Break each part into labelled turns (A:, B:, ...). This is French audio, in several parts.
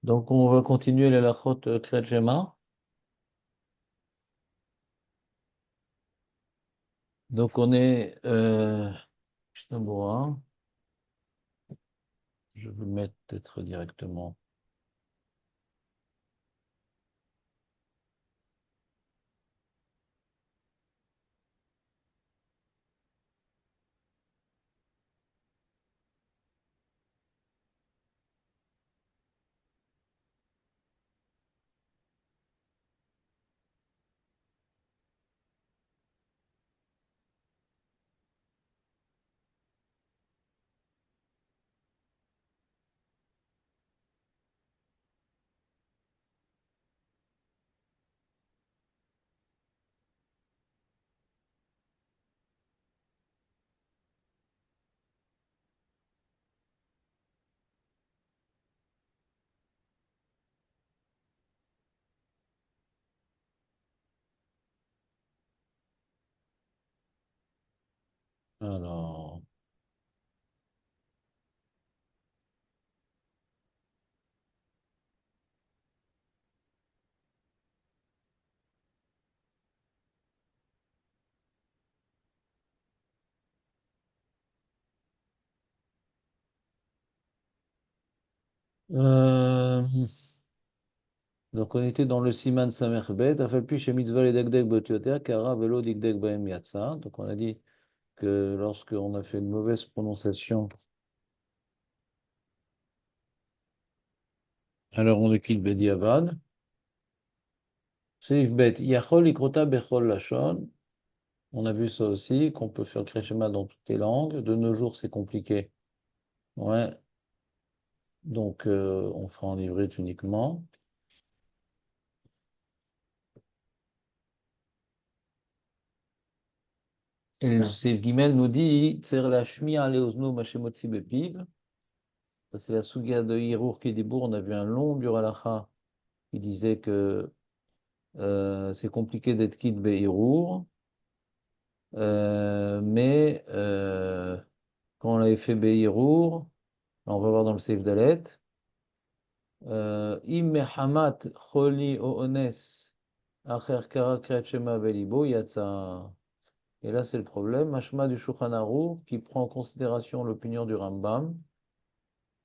A: Donc, on va continuer les lachot Kriyat Shema. Donc, on est Mishnah Berurah. Je vais le mettre peut-être directement. Alors, euh, donc on était dans le Siman Samerbet. Afalpi chez Mitzvah et Degdeg Botioter, Kara Velo Degdeg Baem Yatsa. Donc, on a dit que lorsqu'on a fait une mauvaise prononciation, alors on le quitte Bediavad. Seif Bet, Yachol Ikrota Bechol Lachon. On a vu ça aussi, qu'on peut faire Kriyat Shema dans toutes les langues. De nos jours, c'est compliqué. Ouais, donc on fera en ivrite uniquement. Et le Seif Gimel nous dit, Tser la shmi'a leozno mashemotzi bepiv. Ça, c'est la Souga de Hirour Kedibur. On a vu un long dur halacha qui disait que c'est compliqué d'être quitte Behirour. Mais quand on avait fait Behirour, on va voir dans le Seif Dalet, Im mehamat choli o ones acher kara kriyat shema velibo yatsa. Et là, c'est le problème. Mashma du Shulchan Aruch qui prend en considération l'opinion du Rambam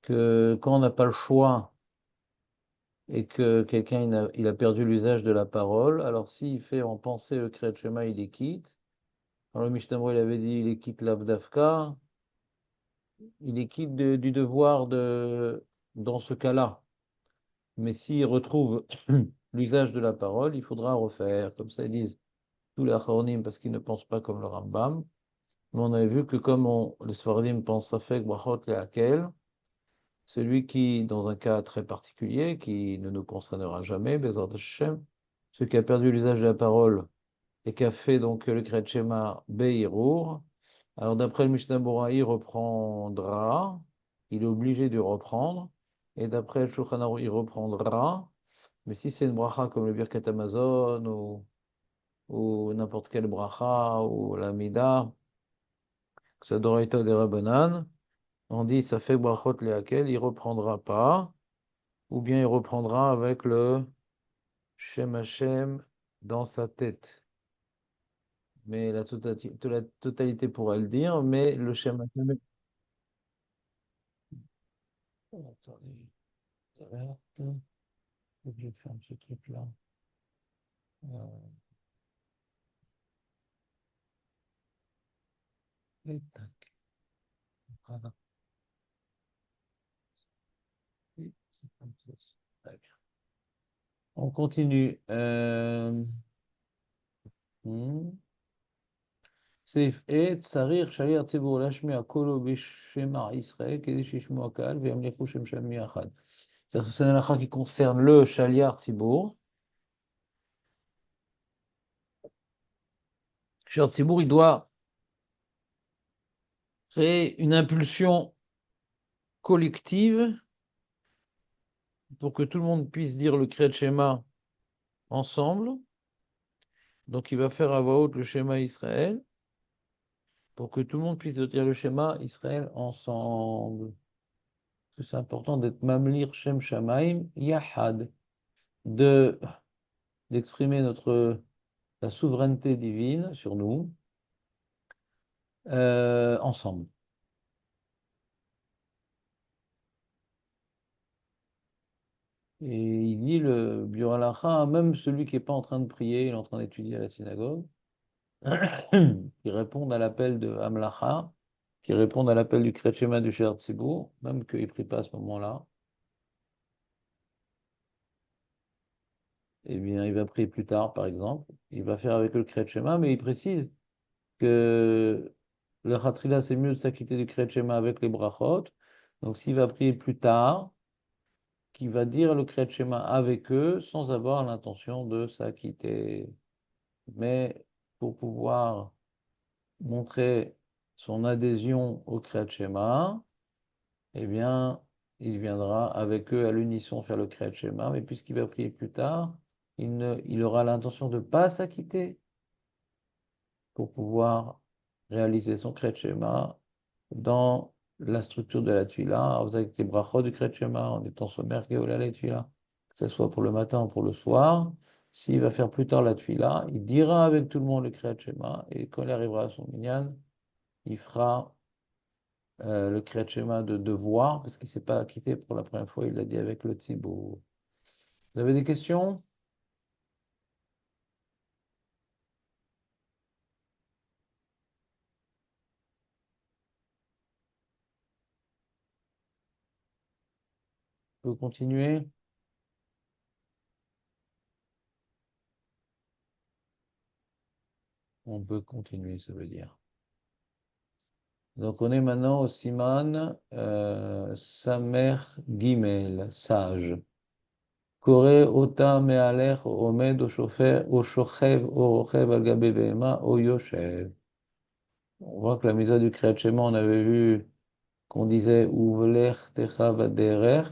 A: que quand on n'a pas le choix et que quelqu'un il a perdu l'usage de la parole, alors s'il fait en pensée le Kriyat Shema, il est quitte. Alors le Mishnah Berurah, il avait dit il est quitte l'Avdavka, il est quitte du devoir dans ce cas-là. Mais s'il retrouve l'usage de la parole, il faudra refaire. Comme ça, ils disent tous les Achronim parce qu'ils ne pensent pas comme le Rambam. Mais on avait vu que comme les Sfaradim pensent à fait brachot et hakel, celui qui, dans un cas très particulier, qui ne nous concernera jamais, Bezrat Hashem, celui qui a perdu l'usage de la parole et qui a fait donc le Kriyat Shema Be'irur, alors d'après le Mishnah Berurah, il reprendra, il est obligé de reprendre, et d'après le Shulchan Aruch, il reprendra, mais si c'est une bracha comme le Birkat Hamazon ou n'importe quelle bracha ou la Mida, que ça d'Oraita des Rabbanan, on dit ça fait brachot lehakel, il reprendra pas, ou bien il reprendra avec le Shem Hashem dans sa tête. Mais la totalité pourra le dire, mais le Shem Hashem. Attendez, alerte, faut que je ferme ce truc-là. Euh, et tac, voilà. Et c'est comme ça. Très bien. On continue. Hmm. סעיף עץ, צריך שליח ציבור להשמיע קולו בשמע ישראל, כדי שישמעו הקהל וימליכו שם שם יחד. C'est un halakha qui concerne le shaliar tzibour. Le shaliar tzibour, il doit créer une impulsion collective pour que tout le monde puisse dire le Kriyat Shema ensemble. Donc, il va faire à voix haute le Shema Israël pour que tout le monde puisse dire le Shema Israël ensemble. que c'est important d'être Mamlir Shem Shamaim Yahad, d'exprimer la souveraineté divine sur nous ensemble. Et il dit le Biur Halacha, même celui qui n'est pas en train de prier, il est en train d'étudier à la synagogue, qui répondent à l'appel de Hamlacha, qui répondent à l'appel du Kriyat Shema du Sher Tzibour, même qu'il ne prie pas à ce moment-là, eh bien, il va prier plus tard, par exemple. Il va faire avec eux le Kriyat Shema, mais il précise que le Khatrila, c'est mieux de s'acquitter du Kriyat Shema avec les brachot. Donc, s'il va prier plus tard, qu'il va dire le Kriyat Shema avec eux, sans avoir l'intention de s'acquitter. Mais pour pouvoir montrer son adhésion au Kriyat Shema, eh bien, il viendra avec eux à l'unisson faire le Kriyat Shema, mais puisqu'il va prier plus tard, il aura l'intention de ne pas s'acquitter pour pouvoir réaliser son Kriyat Shema dans la structure de la Tfila, avec les brachot du Kriyat Shema, en étant sommaire Geola la Tfila, que ce soit pour le matin ou pour le soir. S'il va faire plus tard la Tfila, il dira avec tout le monde le Kriyat Shema, et quand il arrivera à son minyan, il fera le Kriyat Shema de devoir, parce qu'il ne s'est pas acquitté pour la première fois, il l'a dit avec le Tzibour. Vous avez des questions? On peut continuer? On peut continuer, ça veut dire. Donc on est maintenant au Siman Samer Gimel, sage. Kore ota me'alech omed o shochev o rochev al gabe behema o yoshev. On voit que la mise du Kriyat Shema, on avait vu qu'on disait uvlech techa vaderer,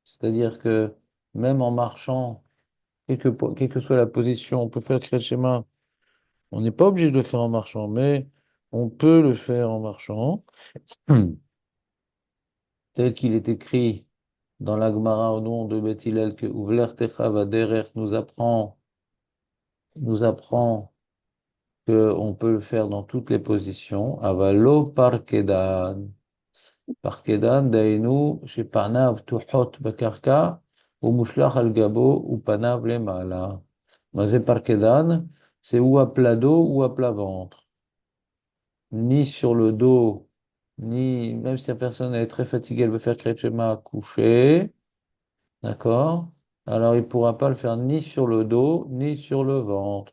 A: c'est-à-dire que même en marchant, quelle que soit la position, on peut faire le Kriyat Shema. On n'est pas obligé de le faire en marchant, mais on peut le faire en marchant, tel qu'il est écrit dans la Gemara au nom de Beth Hillel que Uvler Techa Vaderer nous apprend qu'on peut le faire dans toutes les positions. Avalo Parkedan. Parkedan, Dainu, chez Panav Tuhot Bakarka, ou Mushlach al Gabo, ou Panav Lemala. Mazé Parkedan, c'est ou à plat dos ou à plat ventre. Ni sur le dos, ni, même si la personne est très fatiguée, elle veut faire Kriyat Shema couché. D'accord? Alors, il ne pourra pas le faire ni sur le dos, ni sur le ventre.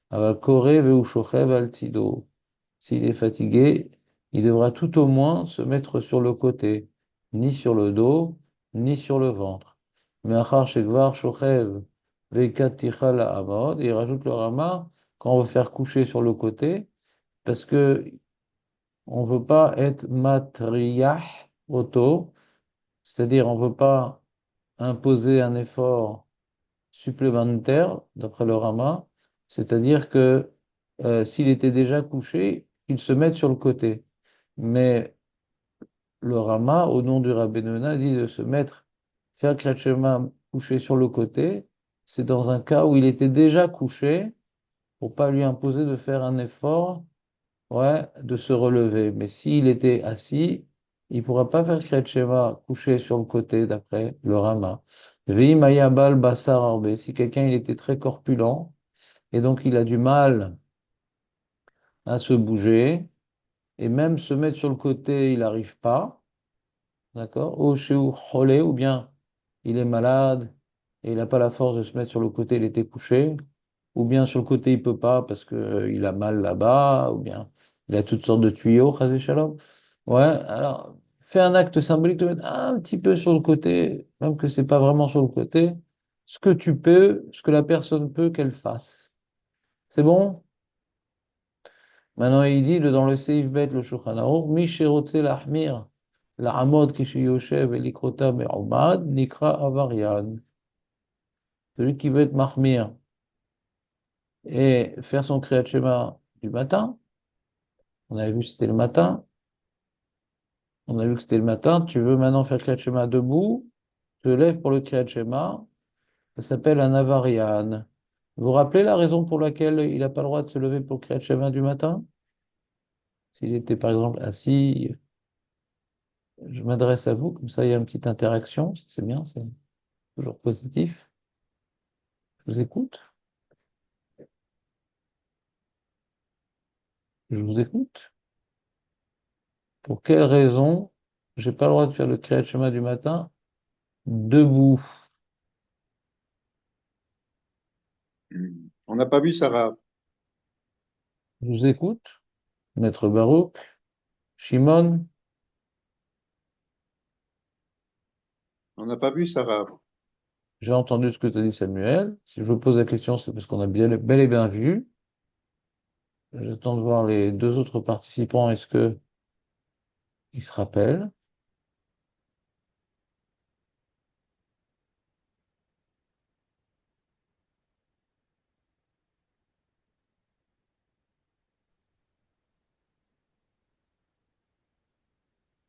A: Alors, Koré ve'ushochev al tido. S'il est fatigué, il devra tout au moins se mettre sur le côté, ni sur le dos, ni sur le ventre. Mais achar shekvar shochev ve'kat ticha la'amod, et il rajoute le rama quand on veut faire coucher sur le côté, parce que on ne veut pas être matriyah auto, c'est-à-dire on ne veut pas imposer un effort supplémentaire, d'après le Rama, c'est-à-dire que s'il était déjà couché, il se mette sur le côté. Mais le Rama, au nom du Rabbi Nona, dit de se mettre, faire Kriyat Shema couché sur le côté, c'est dans un cas où il était déjà couché, pour pas lui imposer de faire un effort, ouais, de se relever. Mais s'il était assis, il pourra pas faire Kriyat Shema couché sur le côté, d'après le Rama. Ve'imayabal basar arbe. Si quelqu'un il était très corpulent et donc il a du mal à se bouger et même se mettre sur le côté, il n'arrive pas, d'accord? Ou chez cholé, ou bien il est malade et il n'a pas la force de se mettre sur le côté, il était couché, ou bien sur le côté il peut pas parce que il a mal là-bas, ou bien il a toutes sortes de tuyaux, chas shalom. Ouais, alors fais un acte symbolique de mettre un petit peu sur le côté, même que c'est pas vraiment sur le côté, ce que tu peux, ce que la personne peut qu'elle fasse. C'est bon? Maintenant il dit dans le Seif Bet le Shulchan Aruch, Mi shirotze lahmir la'amod kishiyoshev elikrota me'omad nikra avarian. Celui qui veut être mahmir et faire son Kriyat Shema du matin, on avait vu c'était le matin, On a vu que c'était le matin. Tu veux maintenant faire Kriyat Shema debout? Tu te lèves pour le Kriyat Shema. Ça s'appelle un avarian. Vous vous rappelez la raison pour laquelle il n'a pas le droit de se lever pour le Kriyat Shema du matin? S'il était par exemple assis, je m'adresse à vous, comme ça il y a une petite interaction. C'est bien, c'est toujours positif. Je vous écoute. Je vous écoute. Pour quelle raison j'ai pas le droit de faire le Kriyat Shema du matin debout?
B: On n'a pas vu Sarah.
A: Je vous écoute. Maître Baruch, Shimon,
B: On n'a pas vu Sarah.
A: j'ai entendu ce que tu as dit, Samuel. Si je vous pose la question, c'est parce qu'on a bien, bel et bien vu. J'attends de voir les deux autres participants. Est-ce que ils se rappellent?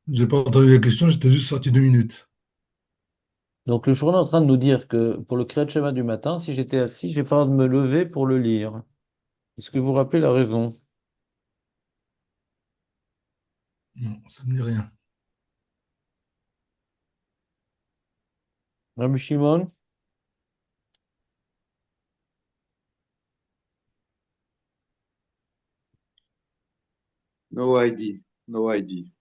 C: J'ai pas entendu la question, j'étais juste sorti 2 minutes.
A: Donc, le journal est en train de nous dire que pour le Kriyat Shema du matin, si j'étais assis, j'ai pas le droit de me lever pour le lire. Est-ce que vous vous rappelez la raison?
C: Non, ça me dit rien.
A: Rabbi Shimon?
B: No ID. No ID.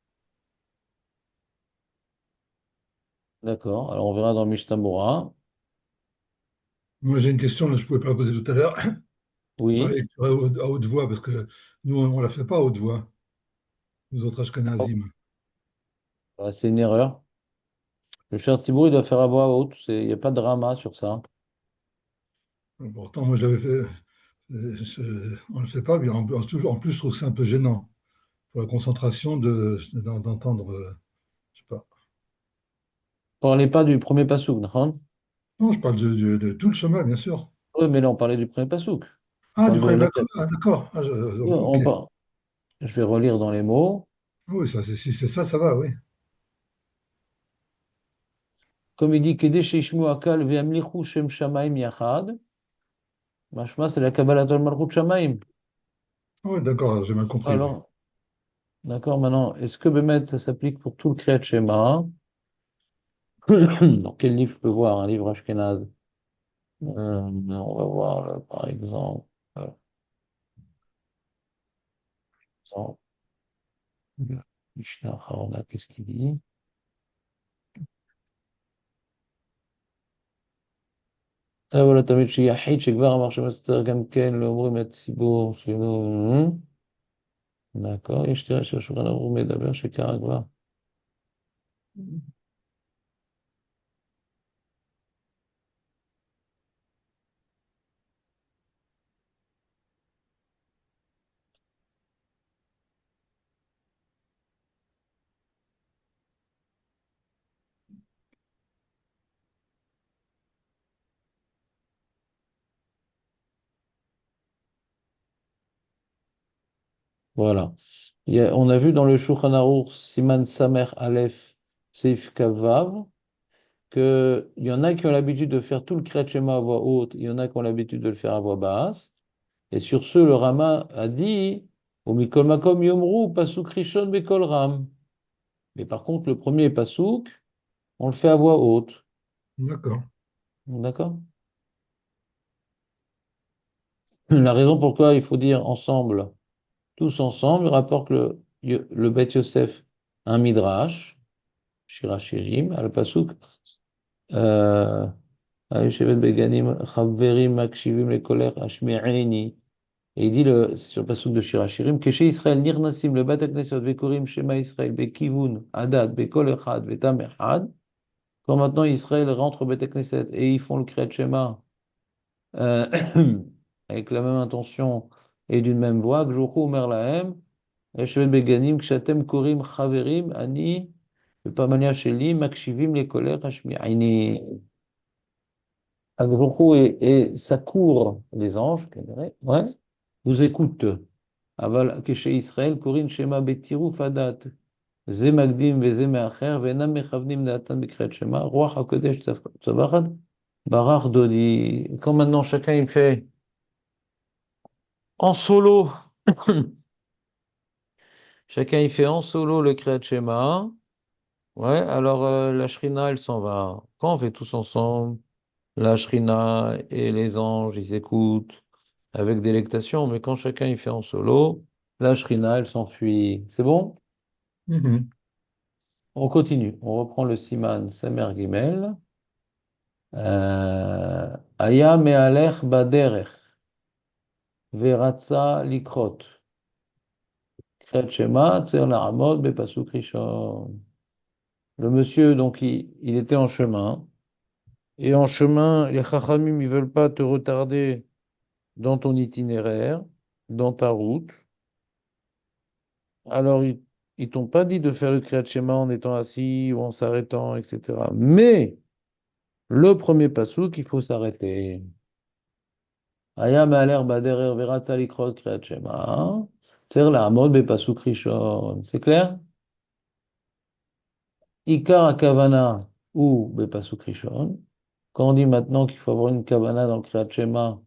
A: D'accord. Alors, on verra dans le Mishnah Bora.
C: Moi, j'ai une question, là, je ne pouvais pas la poser tout à l'heure, sur la
A: Oui.
C: lecture à haute voix, parce que nous, on ne la fait pas à haute voix, nous autres Ashkenazim.
A: Ah, c'est une erreur. Le cher Thibault, il doit faire à voix haute. Il n'y a pas de drama sur ça.
C: Pourtant, moi, j'avais fait. On ne le fait pas, mais en plus, je trouve que c'est un peu gênant pour la concentration d'entendre. Je sais pas.
A: Parlez pas du premier pasouk, non?
C: Non, je parle de tout le chemin, bien sûr.
A: Oui, mais là, on parlait du premier pasouk. On
C: Ah, du
A: parle de
C: premier
A: la...
C: bac. Ah, d'accord. Ah, ok.
A: Je vais relire dans les mots.
C: Oui, si c'est ça, ça va, oui.
A: Comme il dit, Kedesh Ishmu Akal Ve'amlichu Shem Shamaim Yachad. Mashma, c'est la Kabbalat al-Malchut Shamaim.
C: Oui, d'accord, j'ai mal compris. Oui.
A: Alors, d'accord, maintenant, est-ce que Bémet, ça s'applique pour tout le Kriyat Shema? Dans quel livre je peux voir? Un livre Ashkenaz. On va voir, là, par exemple. euh, exemple, le Mishnah Harona, qu'est-ce qu'il dit? Ah, voilà, תמיד שיחיד שכבר אמר שמסתר גם כן לא אומרים לציבור שלו. D'accord, יש תראה שהשולחן ערוך מדבר שקרה כבר. Voilà. On a vu dans le Shulchan Aruch Siman Samer Aleph Seif Kavav qu'il y en a qui ont l'habitude de faire tout le Kriyat Shema à voix haute, il y en a qui ont l'habitude de le faire à voix basse. Et sur ce, le Rama a dit au Mikol Makom Yomru Pasuk Rishon Bekol Ram. Mais par contre, le premier Pasuk, on le fait à voix haute.
C: D'accord.
A: D'accord? La raison pourquoi il faut dire ensemble, tous ensemble, il rapporte le Beth Yosef, un Midrash, Shirachirim, à le Pasuk. Yeshevet Beganim Chavverim Makshivim Lekoler Ashme'eni. Et il dit sur le pasuk de Shirachirim, Keshe Israël Nirnasim le Bat Knesset Vekorim Shema Israël Bekivun Hadad Bekol Echad Vetam Echad. Quand maintenant Israël rentre au Bet Knesset et ils font le Kriyat Shema euh, avec la même intention et d'une même voix, Gjochu Omer Lahem, Yeshevet Beganim Kshatem Korim Chaverim Ani Bepamania Sheli Makshivim Lekoler Ashme'eni. Agruchou et sa cour, les anges, ouais, vous écoutent. Aval Keshe Israël, Korin Shema Betiru Fadat. זה מקדים וזה מאחר, ואינם מכוונים דעתם בקריאת שמע, רוח הקודש צווחת, barach dodi. Quand maintenant chacun il fait en solo, chacun il fait en solo le Kriyat Shema, ouais, alors la Shrina elle s'en va. Quand on fait tous ensemble, la Shrina et les anges ils écoutent avec délectation, mais quand chacun il fait en solo, la Shrina elle s'enfuit. C'est bon?
C: Mhm.
A: On continue, on reprend le Siman Semer Gimel. Aya me'alech baderech, veratza likrot. Kriyat Shema, Tzer La'amod, Bepasuk Rishon. Le monsieur, donc, il était en chemin. Et en chemin, les Chachamim, ils veulent pas te retarder dans ton itinéraire, dans ta route. Alors, ils t'ont pas dit de faire le Kriyat Shema en étant assis ou en s'arrêtant, etc. Mais, le premier pasuk, il faut s'arrêter. Aya me'aler baderer veratza likrot Kriyat Shema. Tzer La'amod, Bepasuk Rishon. C'est clair? Ikar Kavana ou Bepasuk Rishon. Quand on dit maintenant qu'il faut avoir une Kavana dans le Kriyat Shema,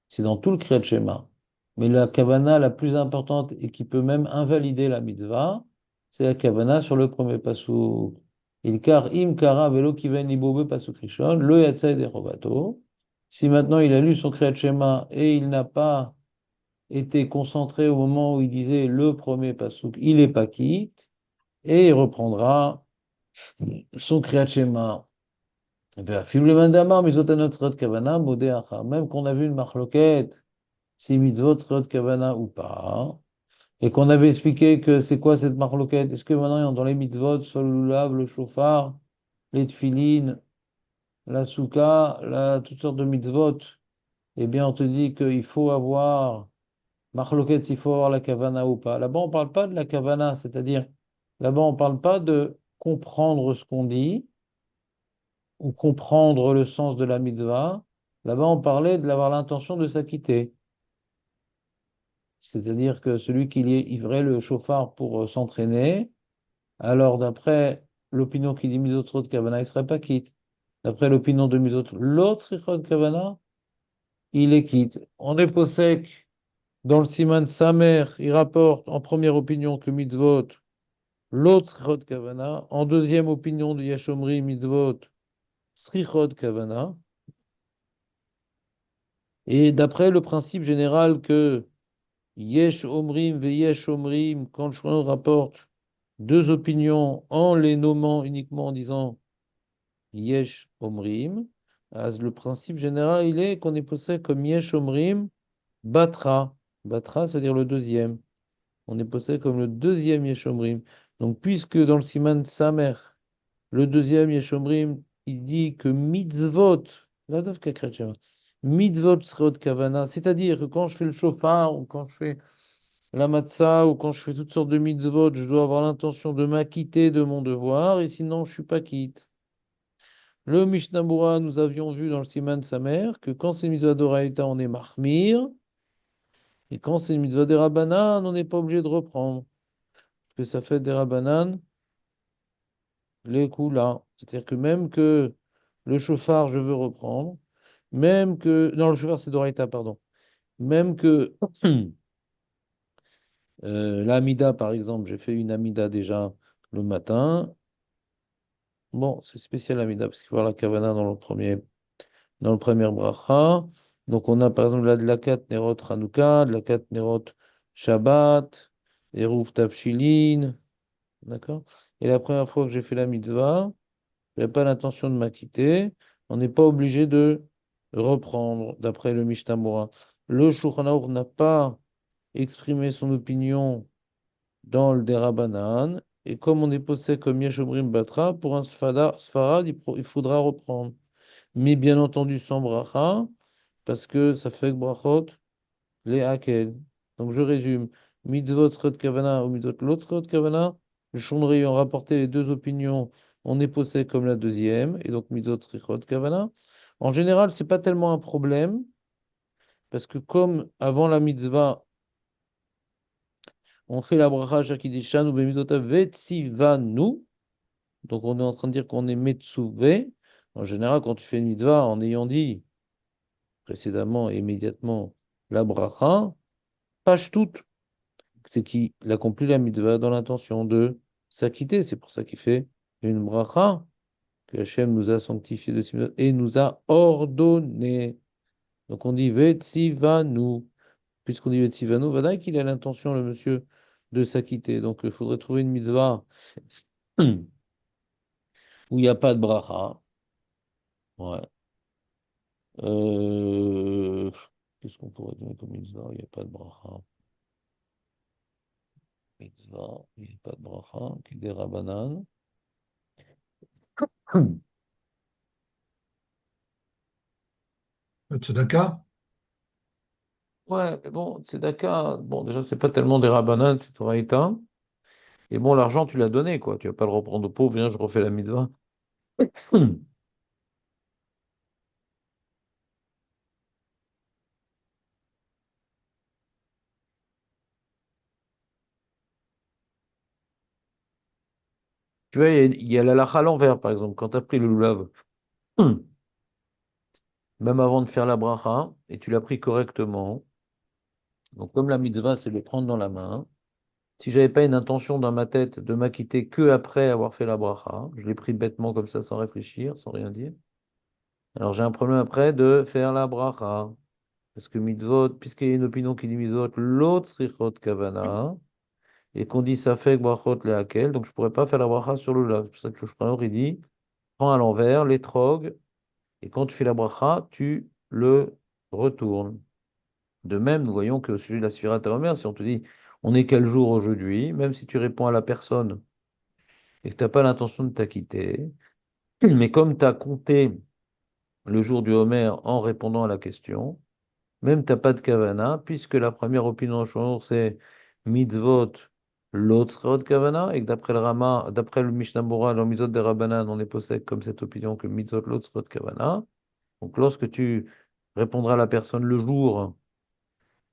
A: c'est dans tout le Kriyat Shema. Mais la Kavana la plus importante et qui peut même invalider la mitzvah, c'est la Kavana sur le premier Pasuk. Ilkar im kara velo kiven libo Bepasuk Rishon, le yatzai derovato. Si maintenant il a lu son Kriyat Shema et il n'a pas été concentré au moment où il disait le premier Pasuk, il est pas quitte et il reprendra son Kriyat Shema. Même qu'on a vu une marloquette, si mitzvot srot kavana ou pas, et qu'on avait expliqué que c'est quoi cette marloquette, est-ce que maintenant dans les mitzvot, soit le lulav, le shofar, les tfilines, la souka, toutes sortes de mitzvot, eh bien on te dit qu'il faut avoir marloquette, il faut avoir la kavana ou pas. Là-bas on parle pas de la kavana, c'est-à-dire là-bas on parle pas de comprendre ce qu'on dit, ou comprendre le sens de la mitzvah, là-bas on parlait de l'avoir l'intention de s'acquitter. C'est-à-dire que celui qui livrait le chauffard pour s'entraîner, alors d'après l'opinion qui dit Mizotrot Kavana, il ne serait pas quitte. D'après l'opinion de Mizotrot, l'autre Richot Kavana, il est quitte. On est possèque dans le Siman Samer, il rapporte en première opinion que Mitzvot, l'autre Richot Kavana, en deuxième opinion de Yashomri Mitzvot, Srichot Kavana. Et d'après le principe général que Yesh Omrim ve Yesh Omrim, quand le Shulchan rapporte deux opinions en les nommant uniquement en disant Yesh Omrim, le principe général il est qu'on est posé comme Yesh Omrim Batra. Batra, c'est-à-dire le deuxième. On est posé comme le deuxième Yesh Omrim. Donc, puisque dans le Siman Samer, le deuxième Yesh Omrim, il dit que mitzvot, la dafka kriyat mitzvot srot kavana, c'est-à-dire que quand je fais le shofar ou quand je fais la matzah ou quand je fais toutes sortes de mitzvot, je dois avoir l'intention de m'acquitter de mon devoir et sinon je suis pas quitte. Le Mishnah Berurah, nous avions vu dans le Siman Samer que quand c'est une mitzvah d'Oraïta, on est mahmir et quand c'est une mitzvah des Rabbanan, on n'est pas obligé de reprendre parce que ça fait des Rabbanan les coups là. C'est-à-dire que même que le chauffard, je veux reprendre, même que. Non, le chauffard, c'est d'Oraïta, pardon. Même que l'amida, par exemple, j'ai fait une amida déjà le matin. Bon, c'est spécial l'amida parce qu'il faut avoir la kavana dans le premier bracha. Donc on a par exemple là de la 4 Nerot Hanouka, de la 4 Nerot Shabbat, Eruv Tavshilin, d'accord? Et la première fois que j'ai fait la mitzvah, je n'avais pas l'intention de m'acquitter. On n'est pas obligé de reprendre, d'après le Mishnah Berurah. Le Shulchan Aruch n'a pas exprimé son opinion dans le Derabanan. Et comme on est posé comme Yeshomrim Batra, pour un Sfarad, il faudra reprendre. Mais bien entendu sans bracha, parce que ça fait que brachot, les hakel. Donc je résume. Mitzvot Srot Kavana ou mitzvot Lot Srot Kavana. Le Shomri ont rapporté les deux opinions. On est posé comme la deuxième, et donc mitzvot Srot Kavana. En général, c'est pas tellement un problème, parce que comme avant la mitzvah, On fait la bracha Shakidishan ou Bemizota Vetsivanu. Donc on est en train de dire qu'on est Metsuve. En général, quand tu fais une mitzvah en ayant dit précédemment et immédiatement la bracha, page toute, c'est qu'il accomplit la mitzvah dans l'intention de s'acquitter. C'est pour ça qu'il fait une bracha que Hachem nous a sanctifié de ces mitzvot et nous a ordonné. Donc on dit Vetsivanu. Puisqu'on dit Vetsivanu, voilà qu'il a l'intention, le monsieur, de s'acquitter. Donc il faudrait trouver une mitzvah où il n'y a pas de bracha. Ouais. Euh, Qu'est-ce qu'on pourrait donner comme mitzvah où il n'y a pas de bracha? Mitzvah, il n'y a pas de bracha, qui est des rabbanan.
C: Le tzedaka,
A: Ouais, mais bon, c'est Dakar. Bon, déjà, c'est pas tellement des rabbanan, c'est Toraïta. Et bon, l'argent, tu l'as donné, quoi. Tu vas pas le reprendre au pauvre, viens, je refais la mitzvah. Tu vois, il y a la lacha à l'envers, par exemple. Quand tu as pris le lulav, même avant de faire la bracha, et tu l'as pris correctement. Donc, comme la mitzvah, c'est de le prendre dans la main. Si j'avais pas une intention dans ma tête de m'acquitter que après avoir fait la bracha, je l'ai pris bêtement comme ça, sans réfléchir, sans rien dire. Alors, j'ai un problème après de faire la bracha. Parce que mitzvot, puisqu'il y a une opinion qui dit mitzvot, l'autre srichot kavana, et qu'on dit ça fait brachot lehakel, donc je pourrais pas faire la bracha sur le lulav. C'est pour ça que le Shulchan Aruch, il dit, prends à l'envers, l'étrog, et quand tu fais la bracha, tu le retournes. De même, nous voyons que au sujet de la Sfirat HaOmer, si on te dit on est quel jour aujourd'hui, même si tu réponds à la personne et que tu n'as pas l'intention de t'acquitter, mais comme tu as compté le jour du Homer en répondant à la question, même tu n'as pas de kavana, puisque la première opinion de Shlomo, c'est mitzvot l'autre kavana, et que d'après le Rama, d'après le Mishnah Berurah, dans mitzvot des Rabbanan, on est possède comme cette opinion que mitzvot l'autre kavana. Donc lorsque tu répondras à la personne le jour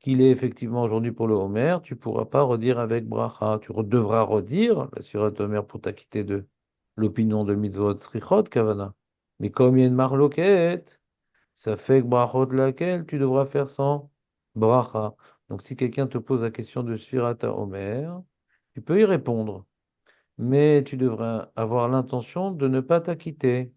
A: qu'il est effectivement aujourd'hui pour le Homer, tu ne pourras pas redire avec bracha. Tu devras redire la Surat Homer pour t'acquitter de l'opinion de mitzvot srichot kavana. Mais comme il y a une marloquette, ça fait que brachot laquelle tu devras faire sans bracha. Donc si quelqu'un te pose la question de Surat Homer, tu peux y répondre, mais tu devras avoir l'intention de ne pas t'acquitter.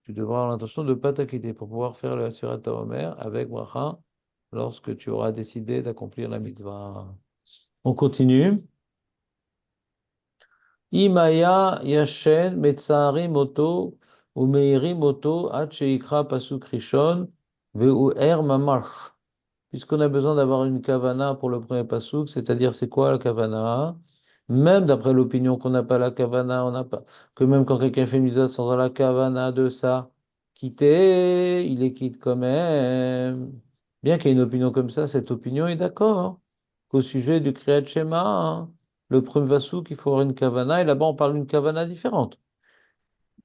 A: Tu devras avoir l'intention de ne pas t'acquitter pour pouvoir faire la Surat Homer avec bracha lorsque tu auras décidé d'accomplir la mitzvah. On continue. Imaya yashen metzari moto ou meiri moto ad sheikra pasuk rishon ve'u er mamash. Puisqu'on a besoin d'avoir une kavana pour le premier pasuk, c'est-à-dire c'est quoi la kavana? Même d'après l'opinion qu'on n'a pas la kavana, on n'a pas que même quand quelqu'un fait mitzvah sans la kavana de ça, quitter, il est quitte quand même. Bien qu'il y ait une opinion comme ça, cette opinion est d'accord qu'au sujet du Kriyat Shema, le premier pasuk, il faut avoir une kavana, et là-bas on parle d'une kavana différente.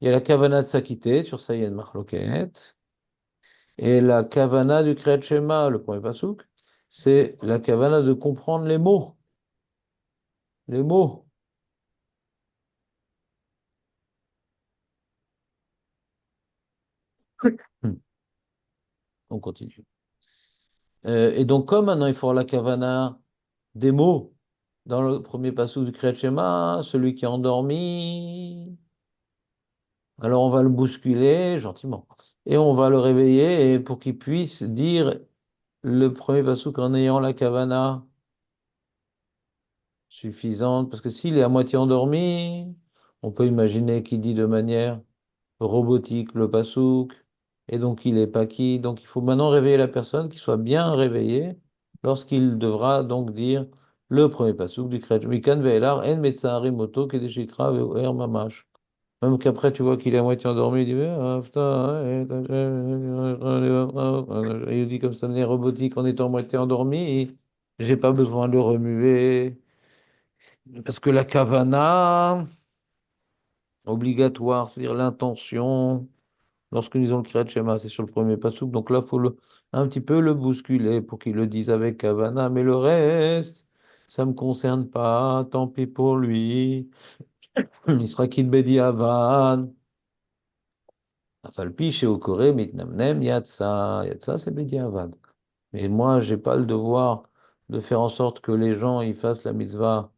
A: Il y a la kavana de s'acquitter, sur ça il y a une marloquette. Et la kavana du Kriyat Shema, le premier pasuk, c'est la kavana de comprendre les mots. Les mots. Hmm. On continue. Et donc, comme maintenant il faut avoir la kavana des mots dans le premier pasuk du Kriyat Shema, celui qui est endormi, alors on va le bousculer gentiment. Et on va le réveiller pour qu'il puisse dire le premier pasuk en ayant la kavana suffisante. Parce que s'il est à moitié endormi, on peut imaginer qu'il dit de manière robotique le pasouk, et donc il est pas qui. Donc il faut maintenant réveiller la personne, qui soit bien réveillée, lorsqu'il devra donc dire le premier pasouk du Kriyat Mikan ve'elar en metzarim moto kedeshikra ve'er mamash. Même qu'après tu vois qu'il est à moitié endormi, il dit il dit comme ça de manière robotique en étant à moitié endormi, j'ai pas besoin de le remuer. Parce que la kavana obligatoire, c'est-à-dire l'intention, lorsque nous avons le Kriyat Shema, c'est sur le premier pasuk, donc là, il faut un petit peu le bousculer pour qu'il le dise avec Kavana, mais le reste, ça me concerne pas, tant pis pour lui. Il sera qu'il bedi avan. Afalpi chez Okore, mitnamnem, yatsa. Yatsa, c'est bedi avan. Mais moi, j'ai pas le devoir de faire en sorte que les gens ils fassent la mitzvah,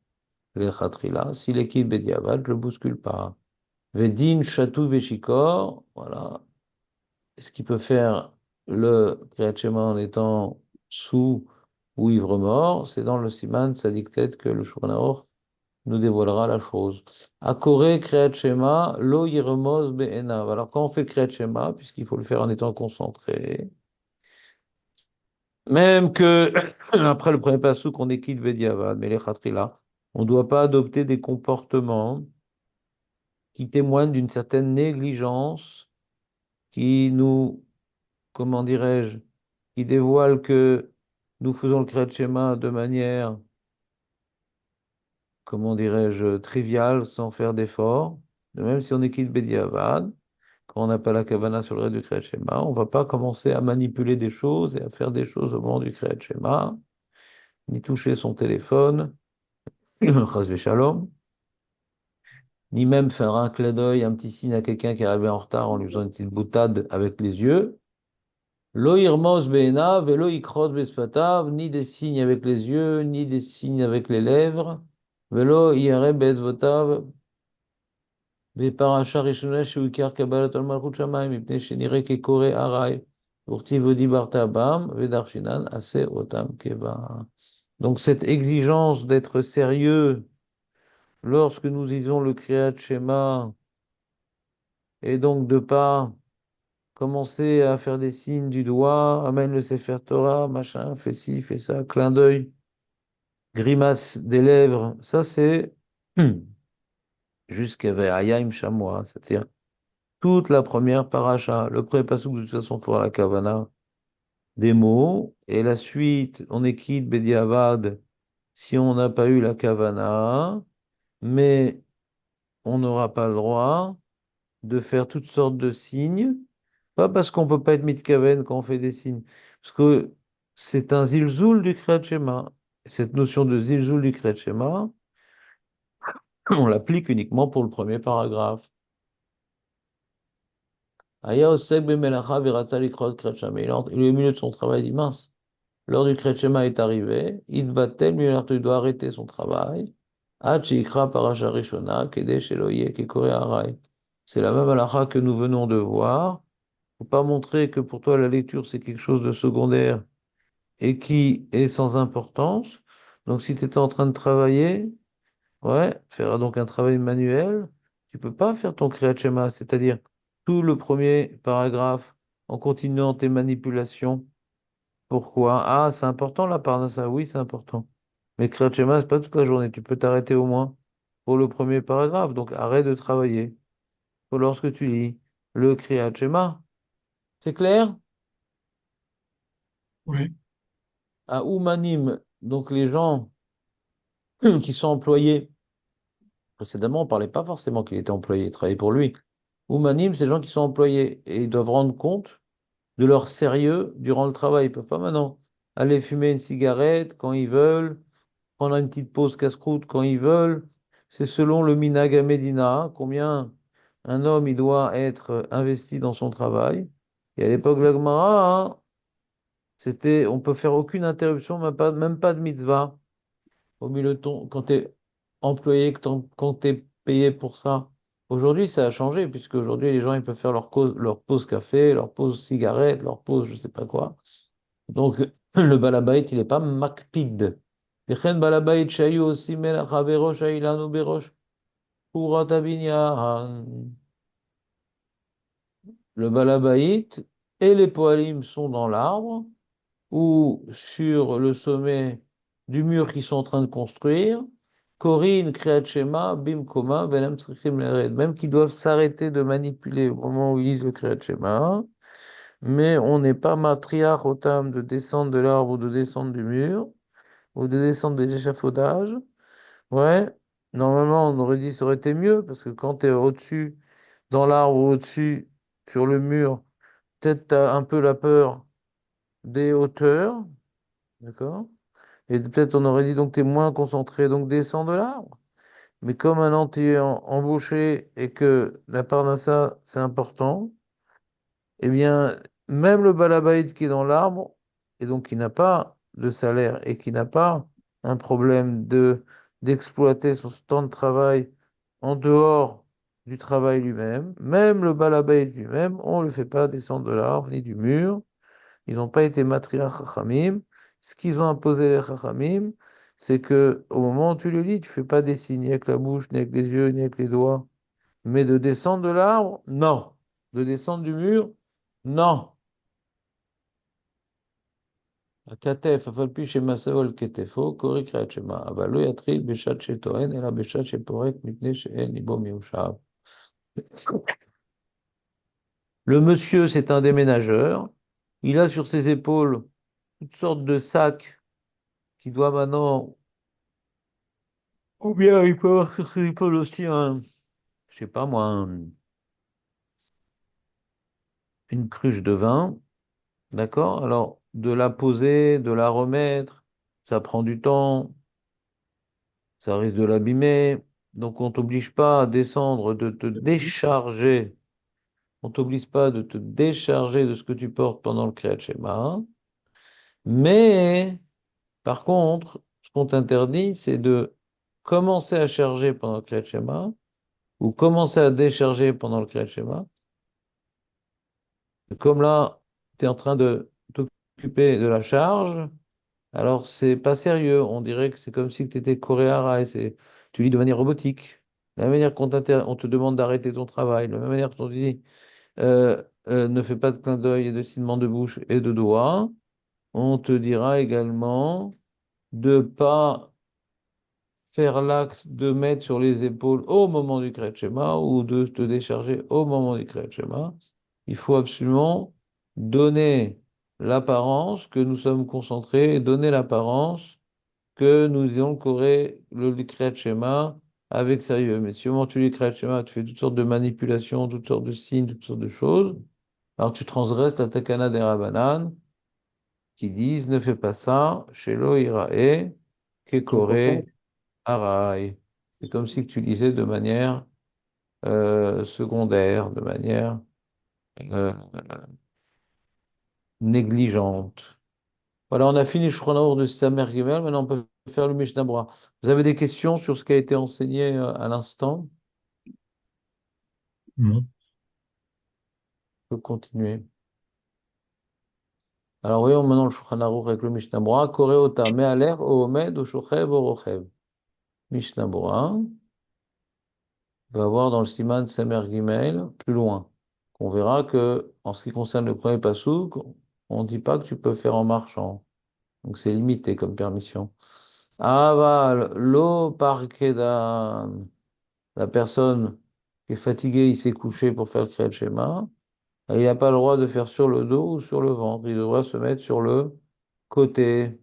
A: les khatrila. S'il est qu'il bedi avan, je le bouscule pas. Vedin, chatou, veshikor, voilà. Ce qu'il peut faire le Kriyat Shema en étant sous ou ivre mort, c'est dans le Siman Tzaddik que le Shulchan Aruch nous dévoilera la chose. Akore Kriyat Shema, lo yirmoz be'enav. Alors quand on fait le Kriyat Shema, puisqu'il faut le faire en étant concentré, même que après le premier passou qu'on est quitte Bediavad, mais les Khatrila, on ne doit pas adopter des comportements qui témoignent d'une certaine négligence qui nous, comment dirais-je, qui dévoile que nous faisons le Kriyat Shema de manière, comment dirais-je, triviale, sans faire d'effort. De même, si on est quitte Bediavad, quand on n'a pas la kavana sur le reste du Kriyat Shema, on ne va pas commencer à manipuler des choses et à faire des choses au moment du Kriyat Shema, ni toucher son téléphone, chas v'shalom, ni même faire un clin d'œil, un petit signe à quelqu'un qui est arrivé en retard en lui faisant une petite boutade avec les yeux. Lo yirmos be'enav velo yikrot bespatav, ni des signes avec les yeux, ni des signes avec les lèvres. Velo yare be'etzvotav, be'parasha rishona she'uikar kabbalat al malchut shamayim, mipnei shenire kekore arai, urti vodi barta bam, vedarshinan ase otam keva. Donc cette exigence d'être sérieux lorsque nous disons le Kriyat Shema, et donc de pas commencer à faire des signes du doigt, amène le Sefer Torah, machin, fais ci, fais ça, clin d'œil, grimace des lèvres, ça c'est jusqu'à Ve'ayim Shamoa, c'est-à-dire toute la première paracha. Le premier passage de toute façon fera la kavana des mots, et la suite, on est quitte Bediavad si on n'a pas eu la kavana, mais on n'aura pas le droit de faire toutes sortes de signes. Pas parce qu'on peut pas être mitkaven quand on fait des signes, parce que c'est un zilzoul du Kriyat Shema. Cette notion de zilzoul du Kriyat Shema, on l'applique uniquement pour le premier paragraphe. Aya osek b'melacha v'rata likrot Kriyat Shema. Il est au milieu de son travail, il dit mince. L'heure du Kriyat Shema est arrivée, il va-t-elle, il doit arrêter son travail. Ad sheikra parasha rishona, kedesh eloye kekore harai. C'est la même halakha que nous venons de voir. Faut pas montrer que pour toi la lecture c'est quelque chose de secondaire et qui est sans importance. Donc, si tu étais en train de travailler, ouais, faire donc un travail manuel, tu peux pas faire ton Kriyat Shema, c'est-à-dire tout le premier paragraphe en continuant tes manipulations. Pourquoi? Ah, c'est important la parnassa, oui, c'est important. Mais Kriyat Shema, c'est pas toute la journée. Tu peux t'arrêter au moins pour le premier paragraphe. Donc, arrête de travailler. Pour lorsque tu lis le Kriyat Shema. C'est clair?
C: Oui,
A: À Oumanim, donc les gens qui sont employés. Précédemment, on ne parlait pas forcément qu'il était employé, il travaillait pour lui. Oumanim, c'est les gens qui sont employés et ils doivent rendre compte de leur sérieux durant le travail. Ils ne peuvent pas maintenant aller fumer une cigarette quand ils veulent, prendre une petite pause casse-croûte quand ils veulent. C'est selon le Minhag Medina, combien un homme il doit être investi dans son travail. Et à l'époque de la Gemara, hein, c'était, on peut faire aucune interruption, même pas de mitzvah. Au milieu de ton, quand tu es employé, quand tu es payé pour ça. Aujourd'hui, ça a changé, puisque aujourd'hui, les gens ils peuvent faire leur pause café, leur pause cigarette, leur pause je sais pas quoi. Donc, le balabait, il n'est pas makpid. Vechen balabait shayu osim melach haverosh hailanu berosh urat abinyan. Le balabait et les poalim sont dans l'arbre ou sur le sommet du mur qu'ils sont en train de construire, Corinne, Kriyat Shema, Bim Koma, Venem Tzrichim Lered, même qu'ils doivent s'arrêter de manipuler au moment où ils lisent le Kriyat Shema, mais on n'est pas matriarche au terme de descendre de l'arbre ou de descendre du mur, ou de descendre des échafaudages. Ouais, normalement on aurait dit ça aurait été mieux, parce que quand tu es au-dessus, dans l'arbre ou au-dessus, sur le mur, peut-être tu as un peu la peur des hauteurs, d'accord? Et peut-être on aurait dit donc tu es moins concentré, donc descends de l'arbre. Mais comme maintenant tu es embauché et que la part d'un ça, c'est important, eh bien, même le balabait qui est dans l'arbre, et donc qui n'a pas de salaire et qui n'a pas un problème d'exploiter son temps de travail en dehors du travail lui-même, même le balabait lui-même, on ne le fait pas descendre de l'arbre ni du mur. Ils n'ont pas été matriarch chachamim. Ce qu'ils ont imposé les chachamim, c'est que au moment où tu le lis, tu fais pas des signes ni avec la bouche, ni avec les yeux, ni avec les doigts. Mais de descendre de l'arbre, non. De descendre du mur, non. הכתף, אף על פי שמעשהו על כתפו, קורא קריאת שמע, אבל לא יתחיל בשעת שטוען, אלא בשעת שפורק, מפני שאין ליבו מיושב. Le monsieur, c'est un déménageur. Il a sur ses épaules toutes sortes de sacs qui doit maintenant, ou bien il peut avoir sur ses épaules aussi je sais pas moi, une cruche de vin, d'accord? Alors, de la poser, de la remettre, ça prend du temps, ça risque de l'abîmer. Donc, on t'oblige pas à descendre, de te décharger. On t'oblige pas de te décharger de ce que tu portes pendant le Kriyat Shema. Mais, par contre, ce qu'on t'interdit, c'est de commencer à charger pendant le Kriyat Shema ou commencer à décharger pendant le Kriyat Shema. Comme là, tu es en train de t'occuper de la charge, alors c'est pas sérieux. On dirait que c'est comme si tu étais coréen et tu lis de manière robotique. De la même manière on te demande d'arrêter ton travail, de la même manière qu'on te dit ne fais pas de clin d'œil et de signement de bouche et de doigts, on te dira également de pas faire l'acte de mettre sur les épaules au moment du Kriyat Shema ou de te décharger au moment du Kriyat Shema. Il faut absolument donner l'apparence que nous sommes concentrés et donner l'apparence que nous ayons le Kriyat Shema avec sérieux. Mais si au moment où tu lis le Kriyat Shema, tu fais toutes sortes de manipulations, toutes sortes de signes, toutes sortes de choses, alors tu transgresses la Takana des Rabbanan qui disent ne fais pas ça, Shelo Irae, Kekore, Arai. C'est comme si tu lisais de manière secondaire, de manière euh, négligente. Voilà, on a fini le Shulchan Aroukh de Samer Gimel, maintenant on peut faire le Mishnah Brura. Vous avez des questions sur ce qui a été enseigné à l'instant?
C: Non.
A: On peut continuer. Alors voyons maintenant le Shulchan Aroukh avec le Mishnah Brura. Koreota, Me'aler, Omed, Oshochev, Orochev. Mishnah Brura. On va voir dans le Siman Samer Gimel, plus loin, qu'on verra que, en ce qui concerne le premier passouk, on ne dit pas que tu peux faire en marchant. Donc c'est limité comme permission. Aval, lo parkedan. La personne qui est fatiguée, il s'est couché pour faire le Kriyat Shema. Et il n'a pas le droit de faire sur le dos ou sur le ventre. Il devrait se mettre sur le côté.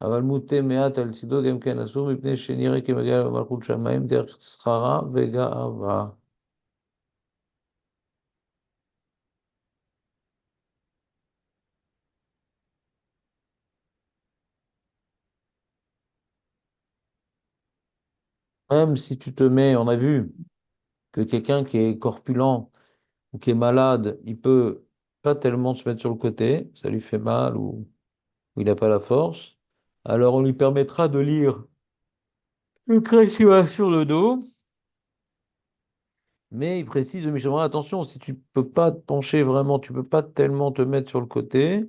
A: Aval mute meat al tzido gem ken asur mipnei shenire kemagal malchut shamayim derech tzchara vega'ava. Même si tu te mets, on a vu que quelqu'un qui est corpulent ou qui est malade, il peut pas tellement se mettre sur le côté, ça lui fait mal ou il n'a pas la force. Alors on lui permettra de lire le Kriyat sur le dos, mais il précise, Michel, attention, si tu peux pas te pencher vraiment, tu peux pas tellement te mettre sur le côté,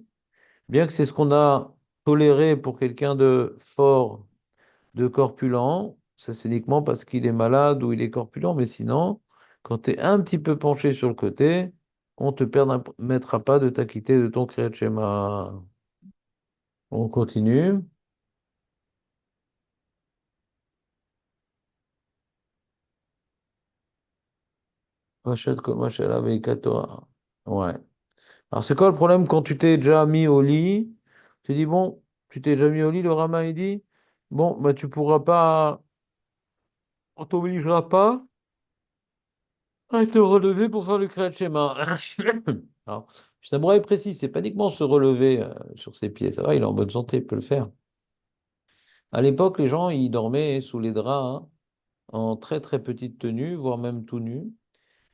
A: bien que c'est ce qu'on a toléré pour quelqu'un de fort, de corpulent, ça c'est uniquement parce qu'il est malade ou il est corpulent, mais sinon, quand tu es un petit peu penché sur le côté, on te permettra pas de t'acquitter de ton Kriyat Shema. On continue. Rachel Komachela Veikatora. Ouais. Alors, c'est quoi le problème quand tu t'es déjà mis au lit? Tu dis, bon, tu t'es déjà mis au lit, le Rama, il dit, bon, bah, tu pourras pas, on t'obligera pas à te relever pour faire le Kriyat Shema. Alors, Mishnah Berurah est précis, c'est pas uniquement se relever sur ses pieds, ça va, il est en bonne santé, il peut le faire. À l'époque, les gens, ils dormaient sous les draps, hein, en très très petite tenue, voire même tout nus.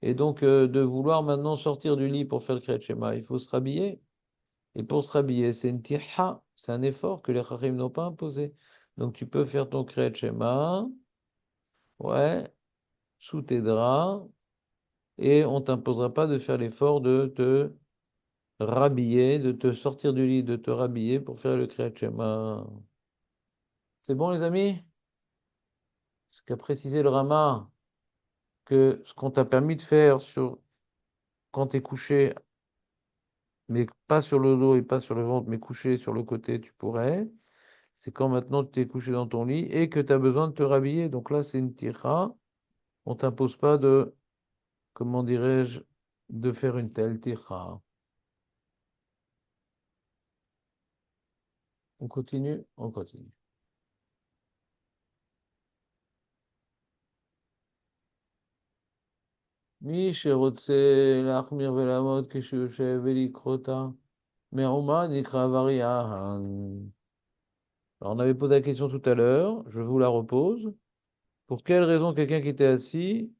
A: Et donc, de vouloir maintenant sortir du lit pour faire le Kriyat Shema, il faut se rhabiller. Et pour se rhabiller, c'est une tiha, c'est un effort que les Chachamim n'ont pas imposé. Donc, tu peux faire ton Kriyat Shema, ouais, sous tes draps, et on t'imposera pas de faire l'effort de te rhabiller, de te sortir du lit, de te rhabiller pour faire le Kriyat Shema. C'est bon, les amis? Ce qu'a précisé le Rama, que ce qu'on t'a permis de faire quand tu es couché, mais pas sur le dos et pas sur le ventre, mais couché sur le côté, tu pourrais. C'est quand maintenant tu es couché dans ton lit et que tu as besoin de te rhabiller. Donc là, c'est une tira. On t'impose pas de, comment dirais-je, de faire une telle tira. On continue? On continue. מי שרוצה להחמיר ולעמוד כשהוא יושב ולקרוא אותה, מעומד נקרא עבריין. Alors, on avait posé la question tout à l'heure, je vous la repose. Pour quelle raison quelqu'un qui était assis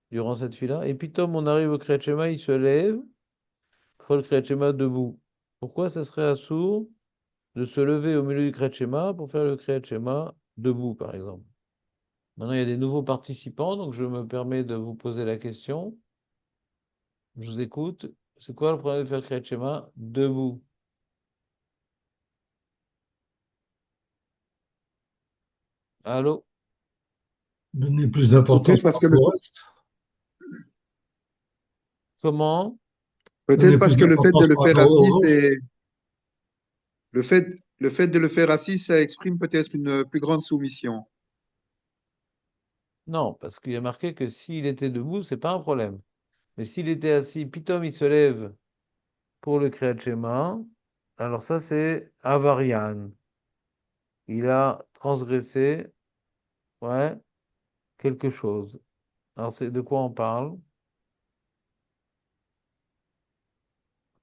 A: durant cette fila, et puis Tom, on arrive au Kriyat Shema, il se lève, faut le Kriyat Shema debout. Pourquoi ça serait assourd de se lever au milieu du Kriyat Shema pour faire le Kriyat Shema debout, par exemple? Maintenant, il y a des nouveaux participants, donc je me permets de vous poser la question. Je vous écoute. C'est quoi le problème de faire le Kriyat Shema debout? Allô?
C: Donner plus d'importance
B: Peut-être
C: par
B: parce que
C: rapport au reste.
A: Comment?
C: Donner
B: peut-être
C: plus
B: parce que le fait de
C: d'importance
B: le
C: par
B: faire
C: rapport
B: assis,
C: au reste.
B: c'est le fait de le faire assis, ça exprime peut-être une plus grande soumission.
A: Non, parce qu'il y a marqué que s'il était debout, c'est pas un problème. Mais s'il était assis, puis Tom, il se lève pour le Kriyat Shema, alors ça, c'est Avarian. Il a transgressé, ouais, quelque chose. Alors, c'est de quoi on parle?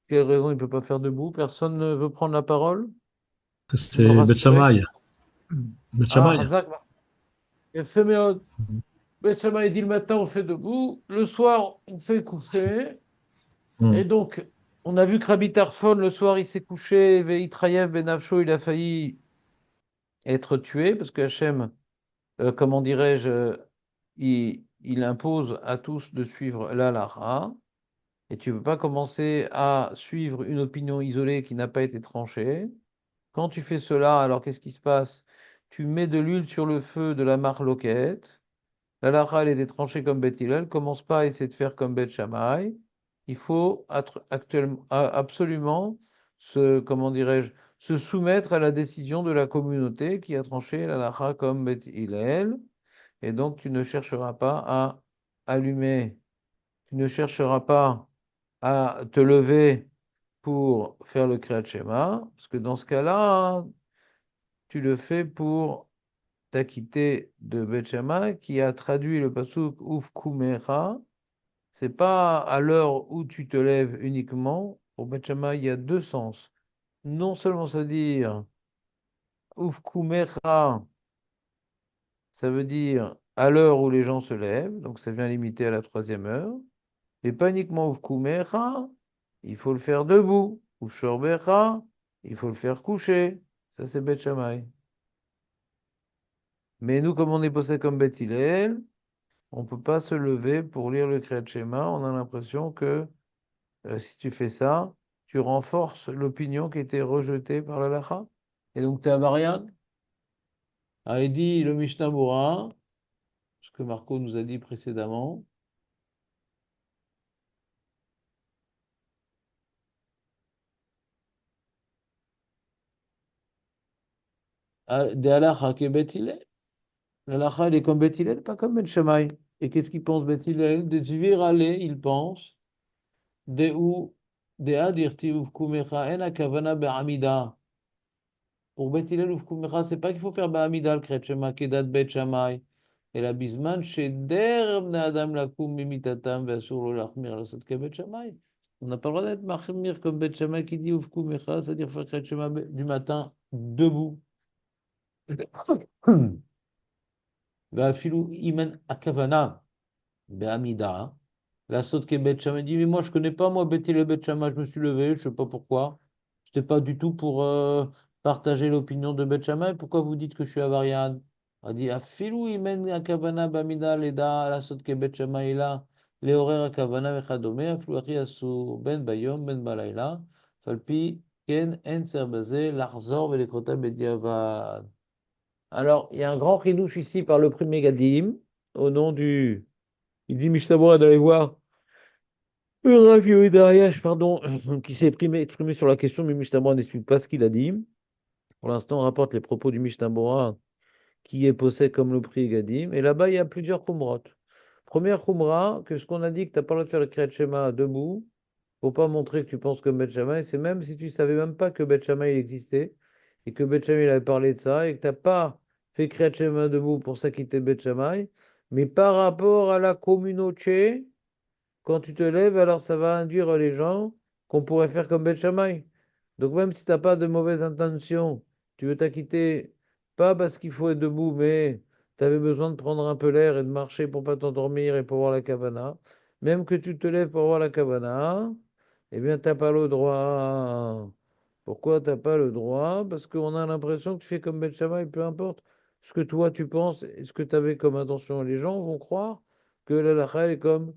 A: Quelle raison il ne peut pas faire debout? Personne ne veut prendre la parole? Me
D: C'est Beth
A: rassurer?
D: Shammai. Beth
A: Ah,
D: Shammai.
A: Hazak, Bet Shammai dit le matin, on fait debout. Le soir, on fait coucher.
D: Hmm.
A: Et donc, on a vu que Rabbi Tarfon, le soir, il s'est couché. Veitrayev Ben Afsho, il a failli être tué parce que Hachem, comment dirais-je, il impose à tous de suivre l'Alaha. Et tu ne peux pas commencer à suivre une opinion isolée qui n'a pas été tranchée. Quand tu fais cela, alors qu'est-ce qui se passe? Tu mets de l'huile sur le feu de la marloquette. La lara, elle était tranchée comme Beth Hillel. Commence pas à essayer de faire comme Beth Shammai. Il faut absolument comment dirais-je, se soumettre à la décision de la communauté qui a tranché la lara comme Beth Hillel. Et donc, tu ne chercheras pas à allumer, tu ne chercheras pas à te lever pour faire le Kriyat Shema, parce que dans ce cas-là, tu le fais pour t'acquitter de Beth Shammai qui a traduit le pasuk Ufkumecha. C'est pas à l'heure où tu te lèves uniquement. Pour Beth Shammai, il y a deux sens. Non seulement ça veut dire Ufkumecha, ça veut dire à l'heure où les gens se lèvent, donc ça vient limiter à la troisième heure. Et pas uniquement Ufkumecha, il faut le faire debout. Ufshorbecha, il faut le faire coucher. Ça, c'est Beth Shammai. Mais nous, comme on est posé comme Beth Hillel, on ne peut pas se lever pour lire le Kriyat Shema. On a l'impression que si tu fais ça, tu renforces l'opinion qui était rejetée par la Lacha. Et donc, tu es à Marianne. Ah, il dit le Mishnah Berurah, ce que Marco nous a dit précédemment. De Halacha que Beth Hillel. La Lacha, elle est comme Beth Hillel, pas comme Ben Shammai. Et qu'est-ce qu'il pense Beth Hillel? Des virale, il pense. De ou, de adirti uvkumecha en akavana be'amida. Pour Bet Hillel ufkumecha, c'est pas qu'il faut faire ba'amida le Kriyat Shema kedat Bet Shammai. אלא בזמן שדר בני אדם לקום ממיתתם ואסור לו להחמיר לעשות כבית שמאי. On n'a pas le droit d'être Mahmir comme Bet Shammai qui dit Ufku Mecha, c'est-à-dire faire Kriyat Shema du matin debout. Filou Imen Akavana, Be'amida. La saute qui est Bet Shammai dit, mais moi je connais pas, moi Bethil et Bet Shammai, je me suis levé, je sais pas pourquoi. C'était pas du tout pour partager l'opinion de Bet Shammai. Pourquoi vous dites que je suis avarian? On a dit, Afilou Imen Akavana Bamida Leda, la saute qui est Bet Shammai est là. Les horaires Akavana Vechadome, Afilou Achi Asou Ben Bayom, Ben Balayla, Falpi, Ken, En Serbazé, Larzor, Velekota Bediavad. Alors, il y a un grand ridouche ici par le premier Gadim, au nom du. Il dit Mishnah d'aller voir le Rav Yehuda Ayash, pardon, qui s'est exprimé sur la question, mais Mishnah n'explique pas ce qu'il a dit. Pour l'instant, on rapporte les propos du Mishnah qui est possède comme le prix Gadim. Et là-bas, il y a plusieurs khumrot. Première khumra, que ce qu'on a dit que tu n'as pas le droit de faire le Kriyat Shema debout, faut pas montrer que tu penses comme Bet Shammai, c'est même si tu savais même pas que Bet Shammai il existait, et que Bet Shammai il avait parlé de ça, et que tu n'as pas fait Kriyat Shema debout pour s'acquitter de Bet Shammai, mais par rapport à la communauté, quand tu te lèves, alors ça va induire les gens qu'on pourrait faire comme Beth Shammai. Donc même si tu n'as pas de mauvaises intentions, tu veux t'acquitter, pas parce qu'il faut être debout, mais tu avais besoin de prendre un peu l'air et de marcher pour pas t'endormir et pour voir la Kavana. Même que tu te lèves pour voir la Kavana, eh bien, tu n'as pas le droit. Pourquoi tu n'as pas le droit? Parce qu'on a l'impression que tu fais comme Beth Shammai, peu importe ce que toi tu penses et ce que tu avais comme intention. Les gens vont croire que la lacha est comme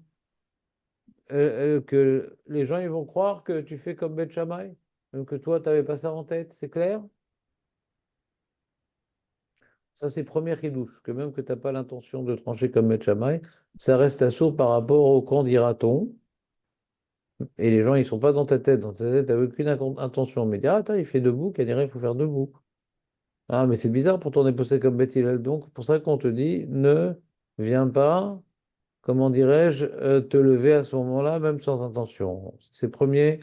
A: que les gens ils vont croire que tu fais comme Beth Shammai, même que toi, tu n'avais pas ça en tête, c'est clair? Ça, c'est premier chidouche, que même que tu n'as pas l'intention de trancher comme Beth Shammai, ça reste à sourd par rapport au quand dira-t-on, et les gens, ils sont pas dans ta tête, tu n'avais aucune intention, mais dire, ah, attends, il fait debout, qu'à dire, il faut faire debout. Ah, mais c'est bizarre, pourtant on est posé comme Beth Hillel, donc pour ça qu'on te dit, ne viens pas, comment dirais-je, te lever à ce moment-là, même sans intention. C'est le premier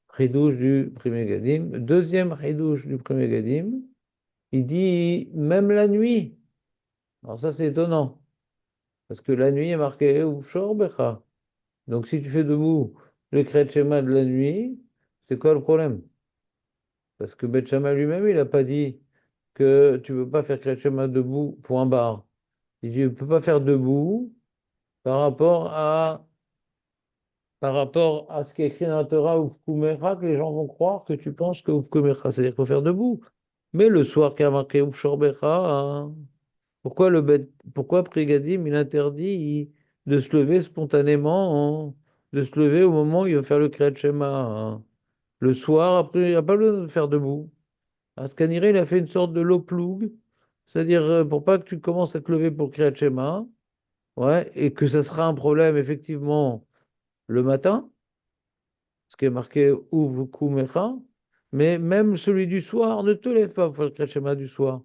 A: ridouche du premier Gadim. Deuxième ridouche du premier Gadim, il dit même la nuit. Alors ça, c'est étonnant, parce que la nuit est marquée ou Becha. Donc si tu fais debout le Kriyat Shema de la nuit, c'est quoi le problème? Parce que Beth Shammai lui-même, il n'a pas dit que tu ne peux pas faire Kriyat Shema debout, point barre. Il dit, tu ne peux pas faire debout par rapport à ce qui est écrit dans la Torah, Ufkumecha, que les gens vont croire que tu penses que Ufkumecha, c'est-à-dire qu'il faut faire debout. Mais le soir qui a marqué Ufshorbecha, hein, pourquoi Prigadim, il interdit de se lever spontanément, hein, de se lever au moment où il va faire le Kriyat Shema, hein. Le soir, après, il n'a pas besoin de faire debout. Askaniré, il a fait une sorte de loploug, c'est-à-dire pour pas que tu commences à te lever pour le Kriyat Shema, ouais, et que ça sera un problème, effectivement, le matin, ce qui est marqué Uvkumecha, mais même celui du soir, ne te lève pas pour faire le Kriyat Shema du soir.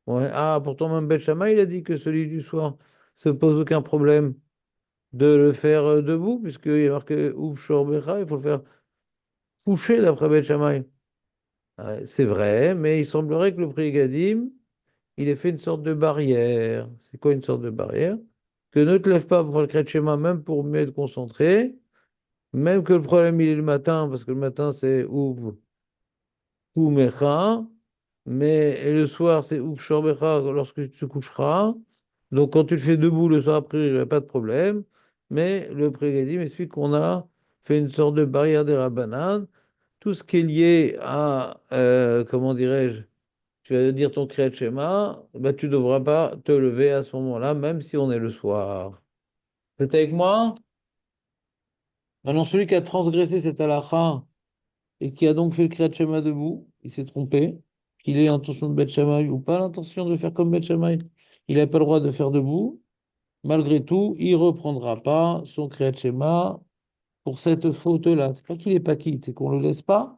A: Ouais. Ah, pourtant, même Bet Shammai, il a dit que celui du soir se pose aucun problème de le faire debout, puisqu'il est marqué Uv Shorbecha, il faut le faire coucher d'après Bet Shammai. Ouais, c'est vrai, mais il semblerait que le prix Gadim, il ait fait une sorte de barrière. C'est quoi une sorte de barrière? Que ne te lève pas pour faire le Kriyat Shema, même pour mieux être concentré, même que le problème il est le matin, parce que le matin c'est Uv ou Mecha, mais et le soir, c'est Ouf Shorbecha lorsque tu te coucheras. Donc, quand tu le fais debout le soir après, il n'y a pas de problème. Mais le Prégadim explique qu'on a fait une sorte de barrière des Rabbanan. Tout ce qui est lié à, comment dirais-je, tu vas dire ton Kriyat Shema, bah, tu ne devras pas te lever à ce moment-là, même si on est le soir. Tu es avec moi? Maintenant, celui qui a transgressé cette halakha, et qui a donc fait le Kriyat Shema debout, il s'est trompé, qu'il ait l'intention de Beth Shammai ou pas l'intention de faire comme Beth Shammai, il n'a pas le droit de faire debout. Malgré tout, il ne reprendra pas son Kriyat Shema pour cette faute-là. C'est pas qu'il est pas quitte, c'est qu'on ne le laisse pas,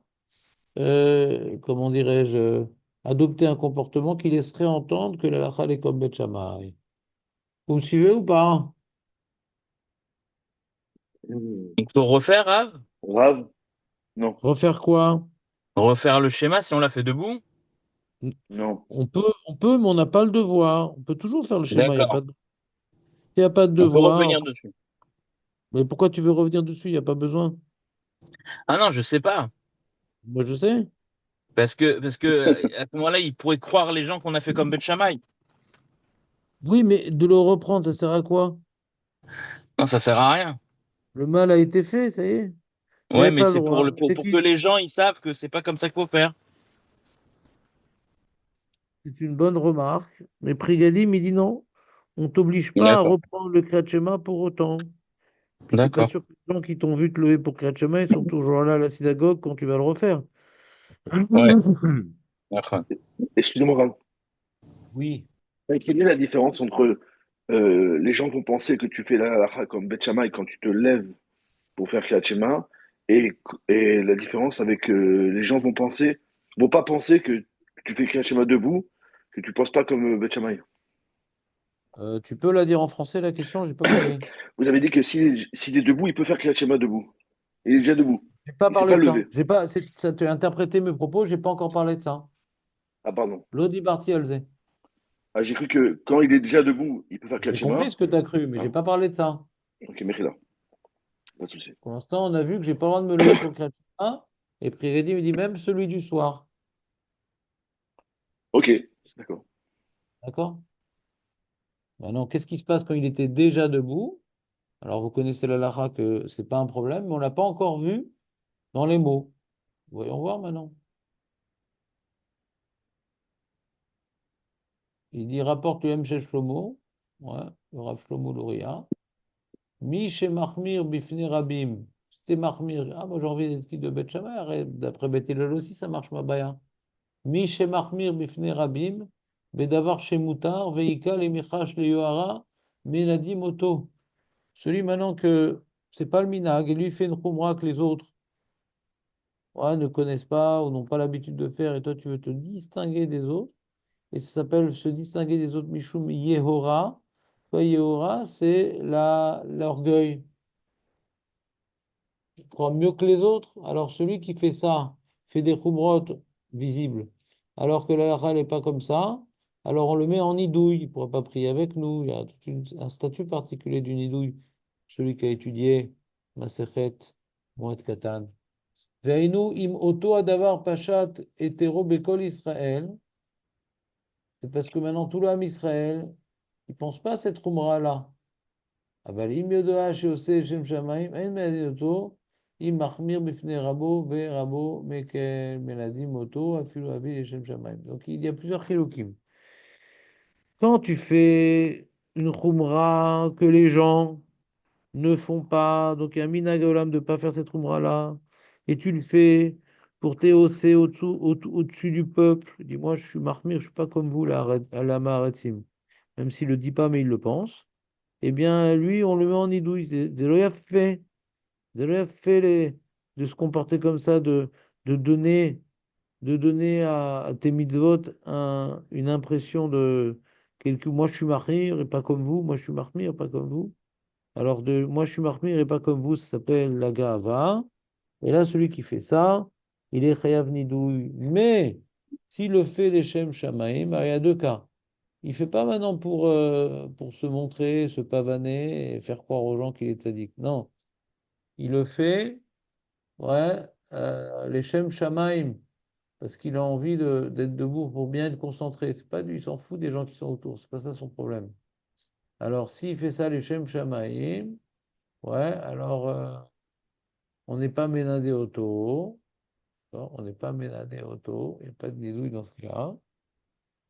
A: comment dirais-je, adopter un comportement qui laisserait entendre que la lacha est comme Beth Shammai. Vous me suivez ou pas?
D: Il faut refaire, Rav?
E: Grave? Non,
A: Refaire quoi?
D: Refaire le schéma si on l'a fait debout?
E: non.
A: On peut, mais on n'a pas le devoir. On peut toujours faire le schéma,
D: D'accord.
A: il y a pas de
D: On peut
A: devoir.
D: revenir dessus.
A: Mais pourquoi tu veux revenir dessus? Il n'y a pas besoin.
D: Ah non, je sais pas.
A: Moi, je sais.
D: Parce que à ce moment-là, il pourrait croire les gens qu'on a fait comme Beth Shammai.
A: Oui, mais de le reprendre, ça sert à quoi?
D: Non, ça sert à rien.
A: Le mal a été fait, ça y est. Vous
D: Ouais,
A: n'avez
D: mais
A: pas le
D: c'est pour,
A: droit.
D: pour que les gens ils savent que c'est pas comme ça qu'il faut faire.
A: C'est une bonne remarque. Mais Prigadim, il dit non. On ne t'oblige pas à
D: D'accord.
A: reprendre le Kriyat Shema pour autant. Puis c'est pas
D: D'accord.
A: sûr que les gens qui t'ont vu te lever pour Kriyat Shema, ils sont toujours là à la synagogue quand tu vas le refaire.
D: Ouais. D'accord.
E: Excusez-moi, Ram.
A: Oui.
E: Quelle est la différence entre les gens vont penser que tu fais la halakha comme Beth Shammai quand tu te lèves pour faire Kriyat Shema et, et la différence avec les gens vont pas penser que tu fais Kriyat Shema debout, que tu penses pas comme Beth Shammai.
A: Tu peux la dire en français, la question? J'ai pas compris.
E: Vous avez dit que s'il est debout, il peut faire Kriyat Shema debout. Il est déjà debout.
A: J'ai pas
E: Il s'est
A: parlé
E: pas
A: de ça.
E: levé.
A: J'ai pas, ça t'a interprété mes propos, j'ai pas encore parlé de ça.
E: Ah, pardon.
A: Lodi Barti Alze.
E: Ah, j'ai cru que quand il est déjà debout, il peut faire Kriyat
A: J'ai compris
E: Shema.
A: ce que tu as cru, mais j'ai
E: Hein?
A: pas parlé de ça.
E: Ok, Mechila, pas de souci.
A: Pour l'instant, on a vu que j'ai pas le droit de me lever pour le Kriyat Shema. Et Prigedi me dit même celui du soir.
E: Ok, d'accord.
A: D'accord? Maintenant, qu'est-ce qui se passe quand il était déjà debout? Alors, vous connaissez la lara que c'est pas un problème, mais on l'a pas encore vu dans les mots. Voyons voir maintenant. Il dit rapporte le Hemshech Shlomo, ouais, le Rav Shlomo Louria. Mi chez Mahmir bifne Rabim. C'était Mahmir. Ah, moi j'ai envie d'être qui de Beth Shammai. Arrête, d'après Beth Hillel aussi, ça marche ma baya. Mi chez Mahmir bifne Rabim. Bedavar chez Moutar. Veika le Michash le Yohara. Menadim Oto. Celui maintenant que c'est pas le minag, et lui il fait une khumra que les autres ouais, ne connaissent pas ou n'ont pas l'habitude de faire, et toi tu veux te distinguer des autres, et ça s'appelle se distinguer des autres Mishum Yehora. Quoi, Yehora, c'est l'orgueil. Tu te crois mieux que les autres, alors celui qui fait ça fait des khumrot visibles, alors que la halakha n'est pas comme ça, alors on le met en nidouille, il ne pourra pas prier avec nous, il y a un statut particulier du nidouille, celui qui a étudié Masechet Moed Katan. Veinu im oto adavar pashat hetero bekol Israël, c'est parce que maintenant tout l'âme Israël, il ne pense pas à cette khumra-là. אבל אם יודע שעושה שם שמיים, אין מעניין אותו אם מחמיר בפני רבו ורבו מקל מנדים אותו, אפילו אבי לשם שמיים. Donc il y a plusieurs chilukim. Quand tu fais une khumra que les gens ne font pas, donc il y a un minhag olam de ne pas faire cette khumra-là, et tu le fais pour t'éhausser au-dessus du peuple, dis-moi, je suis mahmir, je ne suis pas comme vous, la Maharetzim. Même s'il ne le dit pas, mais il le pense. Eh bien, lui, on le met en idouille. Deloya fait, de se comporter comme ça, de donner, à tes mitzvot une impression de moi je suis marmire et pas comme vous, moi je suis marmire, pas comme vous. Alors, moi je suis marmire et pas comme vous, ça s'appelle la gava. Et là, celui qui fait ça, il est chayav nidouille. Mais, s'il le fait les shem shamaim, il y a deux cas. Il fait pas maintenant pour se montrer, se pavaner et faire croire aux gens qu'il est tzaddik. Non, il le fait, ouais, les Shem Shamaim, parce qu'il a envie d'être debout pour bien être concentré. C'est pas il s'en fout des gens qui sont autour, c'est pas ça son problème. Alors, s'il fait ça, les Shem Shamaim, ouais, alors on n'est pas ménadé auto, on n'est pas ménadé auto, il n'y a pas de nidouille dans ce cas.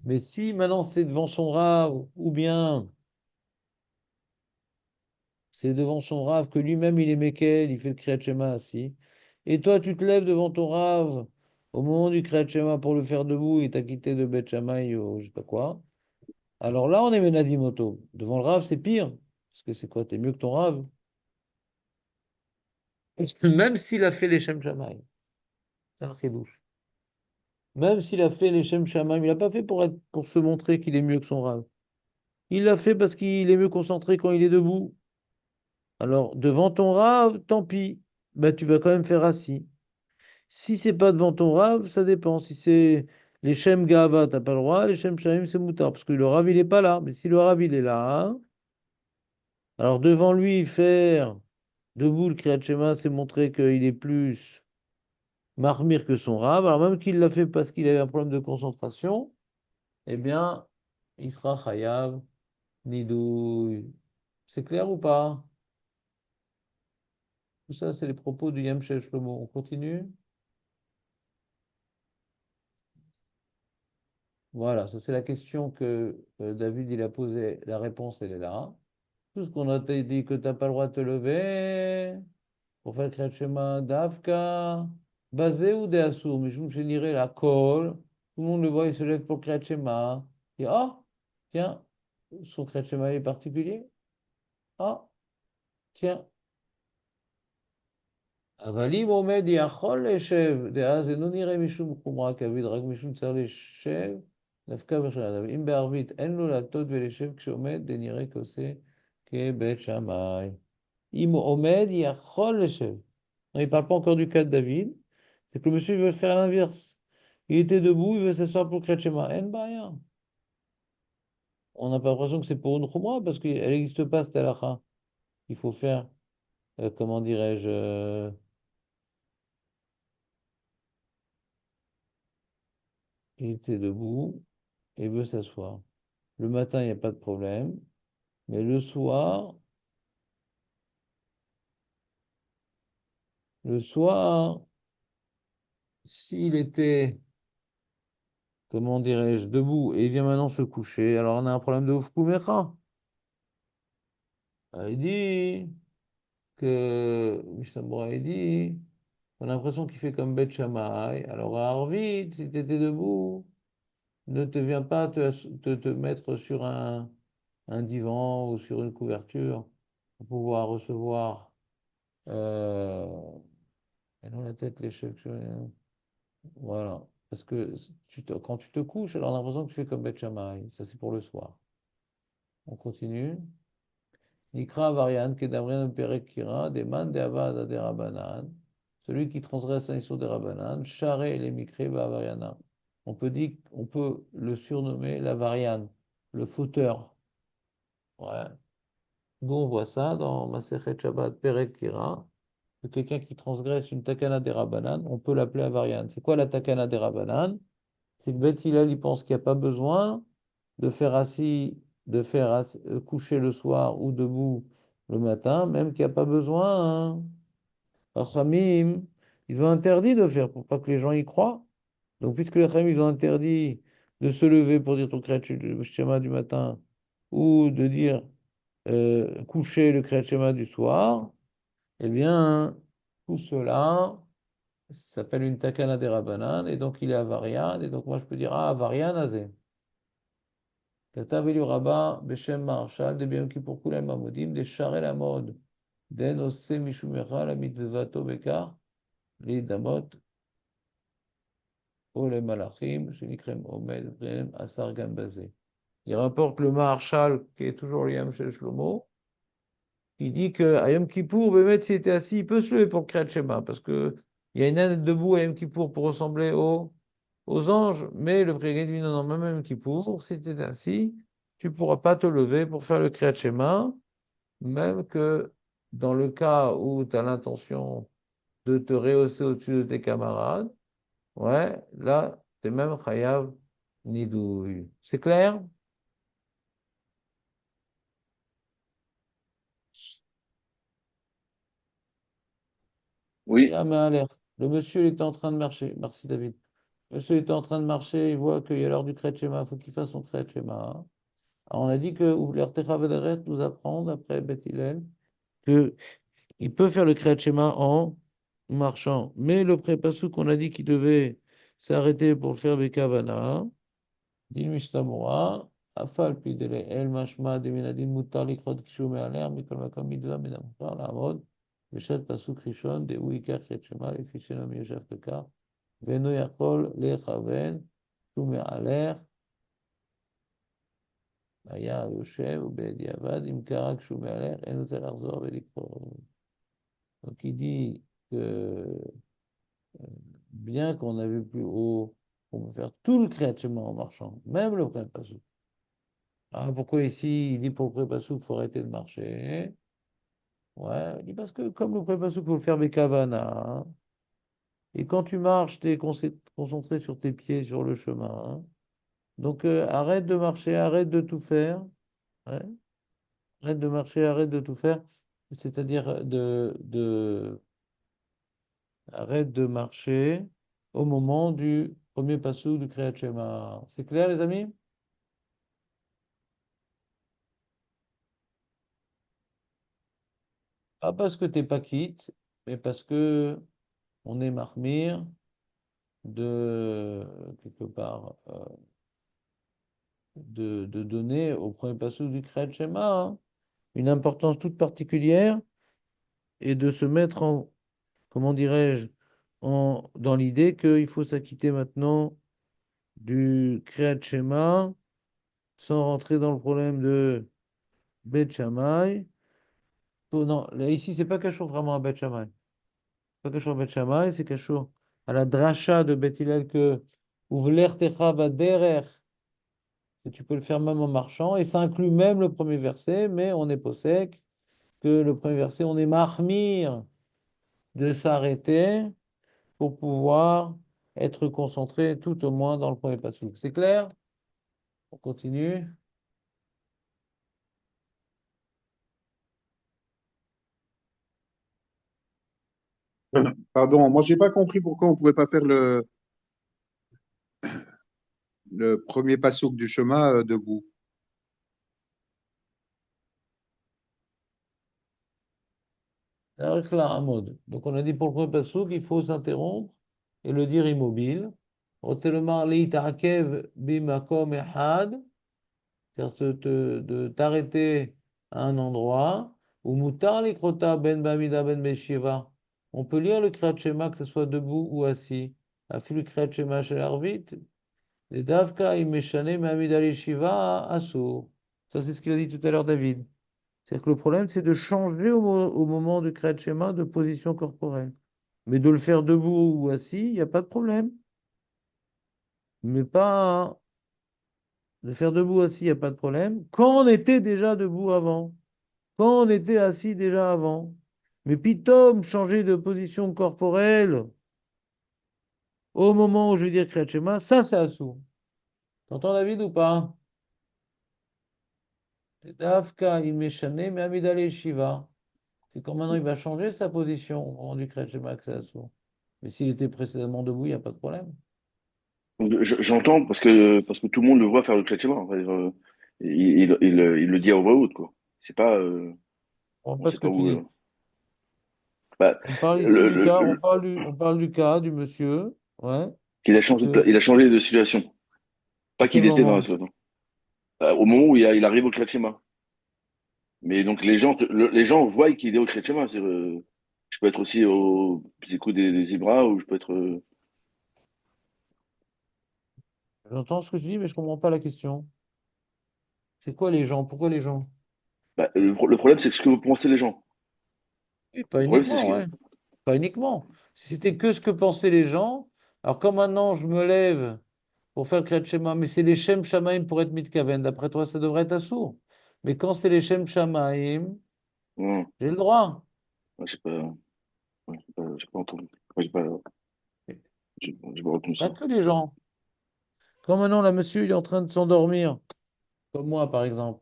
A: Mais si maintenant c'est devant son rave, ou bien c'est devant son rave que lui-même il est Mekel, il fait le Kriyat Shema assis. Et toi, tu te lèves devant ton rave au moment du Kriyat Shema pour le faire debout et t'as quitté de Beth Shammai ou je sais pas quoi. Alors là, on est Menadim Oto. Devant le rave, c'est pire. Parce que c'est quoi? T'es mieux que ton rave. Même s'il a fait les Shem Shamaim. C'est un chidouche. Même s'il a fait les Shem Shamaim, il n'a pas fait pour se montrer qu'il est mieux que son rave. Il l'a fait parce qu'il est mieux concentré quand il est debout. Alors, devant ton rave, tant pis. Ben, tu vas quand même faire assis. Si c'est pas devant ton Rav, ça dépend. Si c'est les Shem Gava, t'as pas le droit. Les Shem Shamaim, c'est moutard. Parce que le Rav, il est pas là. Mais si le Rav, il est là, alors devant lui, faire debout, le Kriyat Shema, c'est montrer qu'il est plus marmire que son rab. Alors même qu'il l'a fait parce qu'il avait un problème de concentration, eh bien, il sera chayav, nidouille. C'est clair ou pas? Tout ça, c'est les propos du Yam Shel Shlomo. On continue? Voilà, ça c'est la question que David il a posée. La réponse, elle est là. Tout ce qu'on a dit que tu n'as pas le droit de te lever pour faire le Kriyat Shema d'Avka, basé ou des Assour, mais je me dirais la colle. Tout le monde le voit, il se lève pour le Kriyat Shema. Il dit, ah, tiens, son Kriyat Shema est particulier. Ah, tiens. אבל אם עומד יכול לשב, דאז אינו נראה משום חומרה כבד, רק משום צריך לשב, דווקא בכלל. אבל אם בערבית אין לו להטות ולשב כשעומד, דנראה כעושה כבית שמאי. אם הוא עומד, יכול לשב. Non, il ne parle pas encore du cas de David, c'est que le monsieur veut faire l'inverse. Il était debout, il veut s'asseoir pour le Kriyat Shema. En baya. On n'a pas l'impression que c'est pour une khumra parce qu'elle n'existe pas cette halakha. Il faut faire, comment dirais-je, il était debout et veut s'asseoir. Le matin, il n'y a pas de problème, mais le soir, s'il était, comment dirais-je, debout et il vient maintenant se coucher, alors on a un problème de Ufkumecha. Il dit que, Mishnah il dit, on a l'impression qu'il fait comme Beth Shammai. Alors à Arvid, si tu étais debout, ne te viens pas te mettre sur un divan ou sur une couverture pour pouvoir recevoir et dans la tête les chefs. Voilà. Parce que quand tu te couches, alors on a l'impression que tu fais comme Beth Shammai. Ça, c'est pour le soir. On continue. Nikra varian kedabrian perek kira, deman de avada de rabanan. Celui qui transgresse un issur de rabanan, charé les mikre variana. On peut le surnommer la variane, le fauteur. Ouais. Nous, on voit ça dans Masechet Shabbat Perek Kira, que quelqu'un qui transgresse une takana des Rabbanan, on peut l'appeler avarian. C'est quoi la takana des Rabbanan? C'est que Beth Hillel, il pense qu'il n'y a pas besoin de faire coucher le soir ou debout le matin, même qu'il n'y a pas besoin. Hein. Rachamim, ils ont interdit de faire pour pas que les gens y croient. Donc, puisque les Rachamim, ils ont interdit de se lever pour dire ton Kriyat Shema du matin ou de dire coucher le Kriyat Shema du soir, eh bien, tout cela s'appelle une takana des Rabbanan, et donc il est avarian, et donc moi je peux dire, ah, avarian azé. כתב אליהו רבה בשם מהרש"ל דביום כיפור כולם עמודים דשאר אל עמוד דן עושה משומך למצוותו בכך להידמות או למלאכים שנקראים עומד ובריהם אסר גם בזה. Il rapporte le Maharshal, qui est toujours le Yam Shel Shlomo, qui dit qu'à Yom Kippour, Bémet, s'il était assis, il peut se lever pour le Kriyat Shema, parce qu'il y a une âne debout à Yom Kippour pour ressembler aux anges, mais le Prigat dit non, non, même à Yom Kippour, si tu es assis, tu ne pourras pas te lever pour faire le Kriyat Shema, même que dans le cas où tu as l'intention de te rehausser au-dessus de tes camarades, ouais, là, tu es même Chayav Nidouille. C'est clair?
E: Oui,
A: Ah, mais allez, le monsieur il était en train de marcher. Merci David. Le monsieur était en train de marcher, il voit qu'il y a l'heure du Kriyat Shema, il faut qu'il fasse son Kriyat Shema. Hein. Alors, on a dit que Ouvler Techavederet nous apprend, d'après Beth Hillel, qu'il peut faire le Kriyat Shema en marchant. Mais le pré-passouk, on a dit qu'il devait s'arrêter pour le faire Bekavana. Dit le Mishnah Berurah, Afal pi dele el mashma de minadim mutar likrot kishu me'aler, mikol makom mitzvah ben amukar la'amod, בשעת פסוק ראשון, דהוא ייקח קריאת שמע לפי שאינו מיושב בכך, ואינו יכול לכוון שום מעלך, היה יושב ובדיעבד, אם קרא כשהוא מהלך, אין רוצה לחזור ולקרוא. Donc il dit que bien qu'on a vu plus haut, on peut faire tout le Kriyat Shema en marchant, même le pré-passouk. Ah, pourquoi ici il dit pour le pré-passouk, il faut arrêter de marcher? Ouais, il dit parce que comme le premier pasouk, il faut le faire Bekavana, hein. Et quand tu marches, tu es concentré sur tes pieds, sur le chemin, hein. Donc arrête de marcher, arrête de tout faire. Ouais. Arrête de marcher, arrête de tout faire. C'est-à-dire arrête de marcher au moment du premier passou du Kriyat Shema. C'est clair, les amis? Pas parce que t'es pas quitte, mais parce que on est marmire de quelque part de donner au premier passou du Kriyat Shema, hein, une importance toute particulière et de se mettre en, comment dirais-je, dans l'idée qu'il faut s'acquitter maintenant du Kriyat Shema sans rentrer dans le problème de Beth Shammai. Oh, non, là, ici, c'est pas Kachour vraiment à Beth Shammai. Pas Kachour à Beth Shammai, c'est Kachour à la dracha de Beth Hillel que Uvler Techa Vaderer, que tu peux le faire même en marchant, et ça inclut même le premier verset, mais on est possèque que le premier verset, on est mahmir de s'arrêter pour pouvoir être concentré tout au moins dans le premier passage. C'est clair? On continue.
B: Pardon, moi, j'ai pas compris pourquoi on pouvait pas faire le premier passouk du chemin debout.
A: Donc on a dit pour le premier passage qu'il faut s'interrompre et le dire immobile. C'est-à-dire de t'arrêter à un endroit où mutar likrota ben bamida ben beshiva. On peut lire le Kriyat Shema que ce soit debout ou assis. Afilu Kriyat Shema shel Arvit, et davka im meshane me'amida yeshiva asur. Ça c'est ce qu'il a dit tout à l'heure David. C'est-à-dire que le problème c'est de changer au moment du Kriyat Shema de position corporelle. Mais de le faire debout ou assis, il n'y a pas de problème. Mais pas de faire debout assis, il n'y a pas de problème. Quand on était déjà debout avant. Quand on était assis déjà avant. Mais pitom, changer de position corporelle au moment où je vais dire Kriyat Shema, ça c'est assou. T'entends David ou pas? Dafka imeshane mais amidale shiva. C'est quand maintenant il va changer sa position au moment du Kriyat Shema que c'est assou. Mais s'il était précédemment debout, il n'y a pas de problème.
E: Donc, j'entends parce que tout le monde le voit faire le Kretschmer. Enfin, il le dit à voix haute, quoi. C'est pas,
A: On ne
E: on
A: pas
E: sait
A: ce que
E: pas
A: tu
E: où.
A: dis.
E: Bah,
A: On parle ici
E: le,
A: du
E: le-
A: cas,
E: le-
A: on parle du cas du monsieur, ouais, que,
E: il a changé de situation.
A: à
E: Pas
A: quel
E: qu'il était dans la
A: moment?
E: situation. Au moment où il arrive au Kretschmer. Mais donc les gens voient qu'il est au Kretschmer. Je peux être aussi au Psycho des Zebras ou je peux être.
A: J'entends ce que tu dis, mais je ne comprends pas la question. C'est quoi les gens? Pourquoi les gens?
E: Bah, le problème, c'est ce que pensent les gens.
A: Oui, pas
E: Le problème, c'est ce
A: uniquement,
E: que.
A: ouais. Pas uniquement. Si c'était que ce que pensaient les gens, alors quand maintenant je me lève pour faire le Kriyat Shema, mais c'est les Shem Shamaim pour être Mitkaven, d'après toi, ça devrait être assourd. Mais quand c'est les Shem Shamaim,
E: Non,
A: j'ai le droit.
E: ouais, j'ai pas entendu. Ouais, j'ai pas retenu ça.
A: Pas que les gens. Quand maintenant, là, monsieur, il est en train de s'endormir, comme moi, par exemple,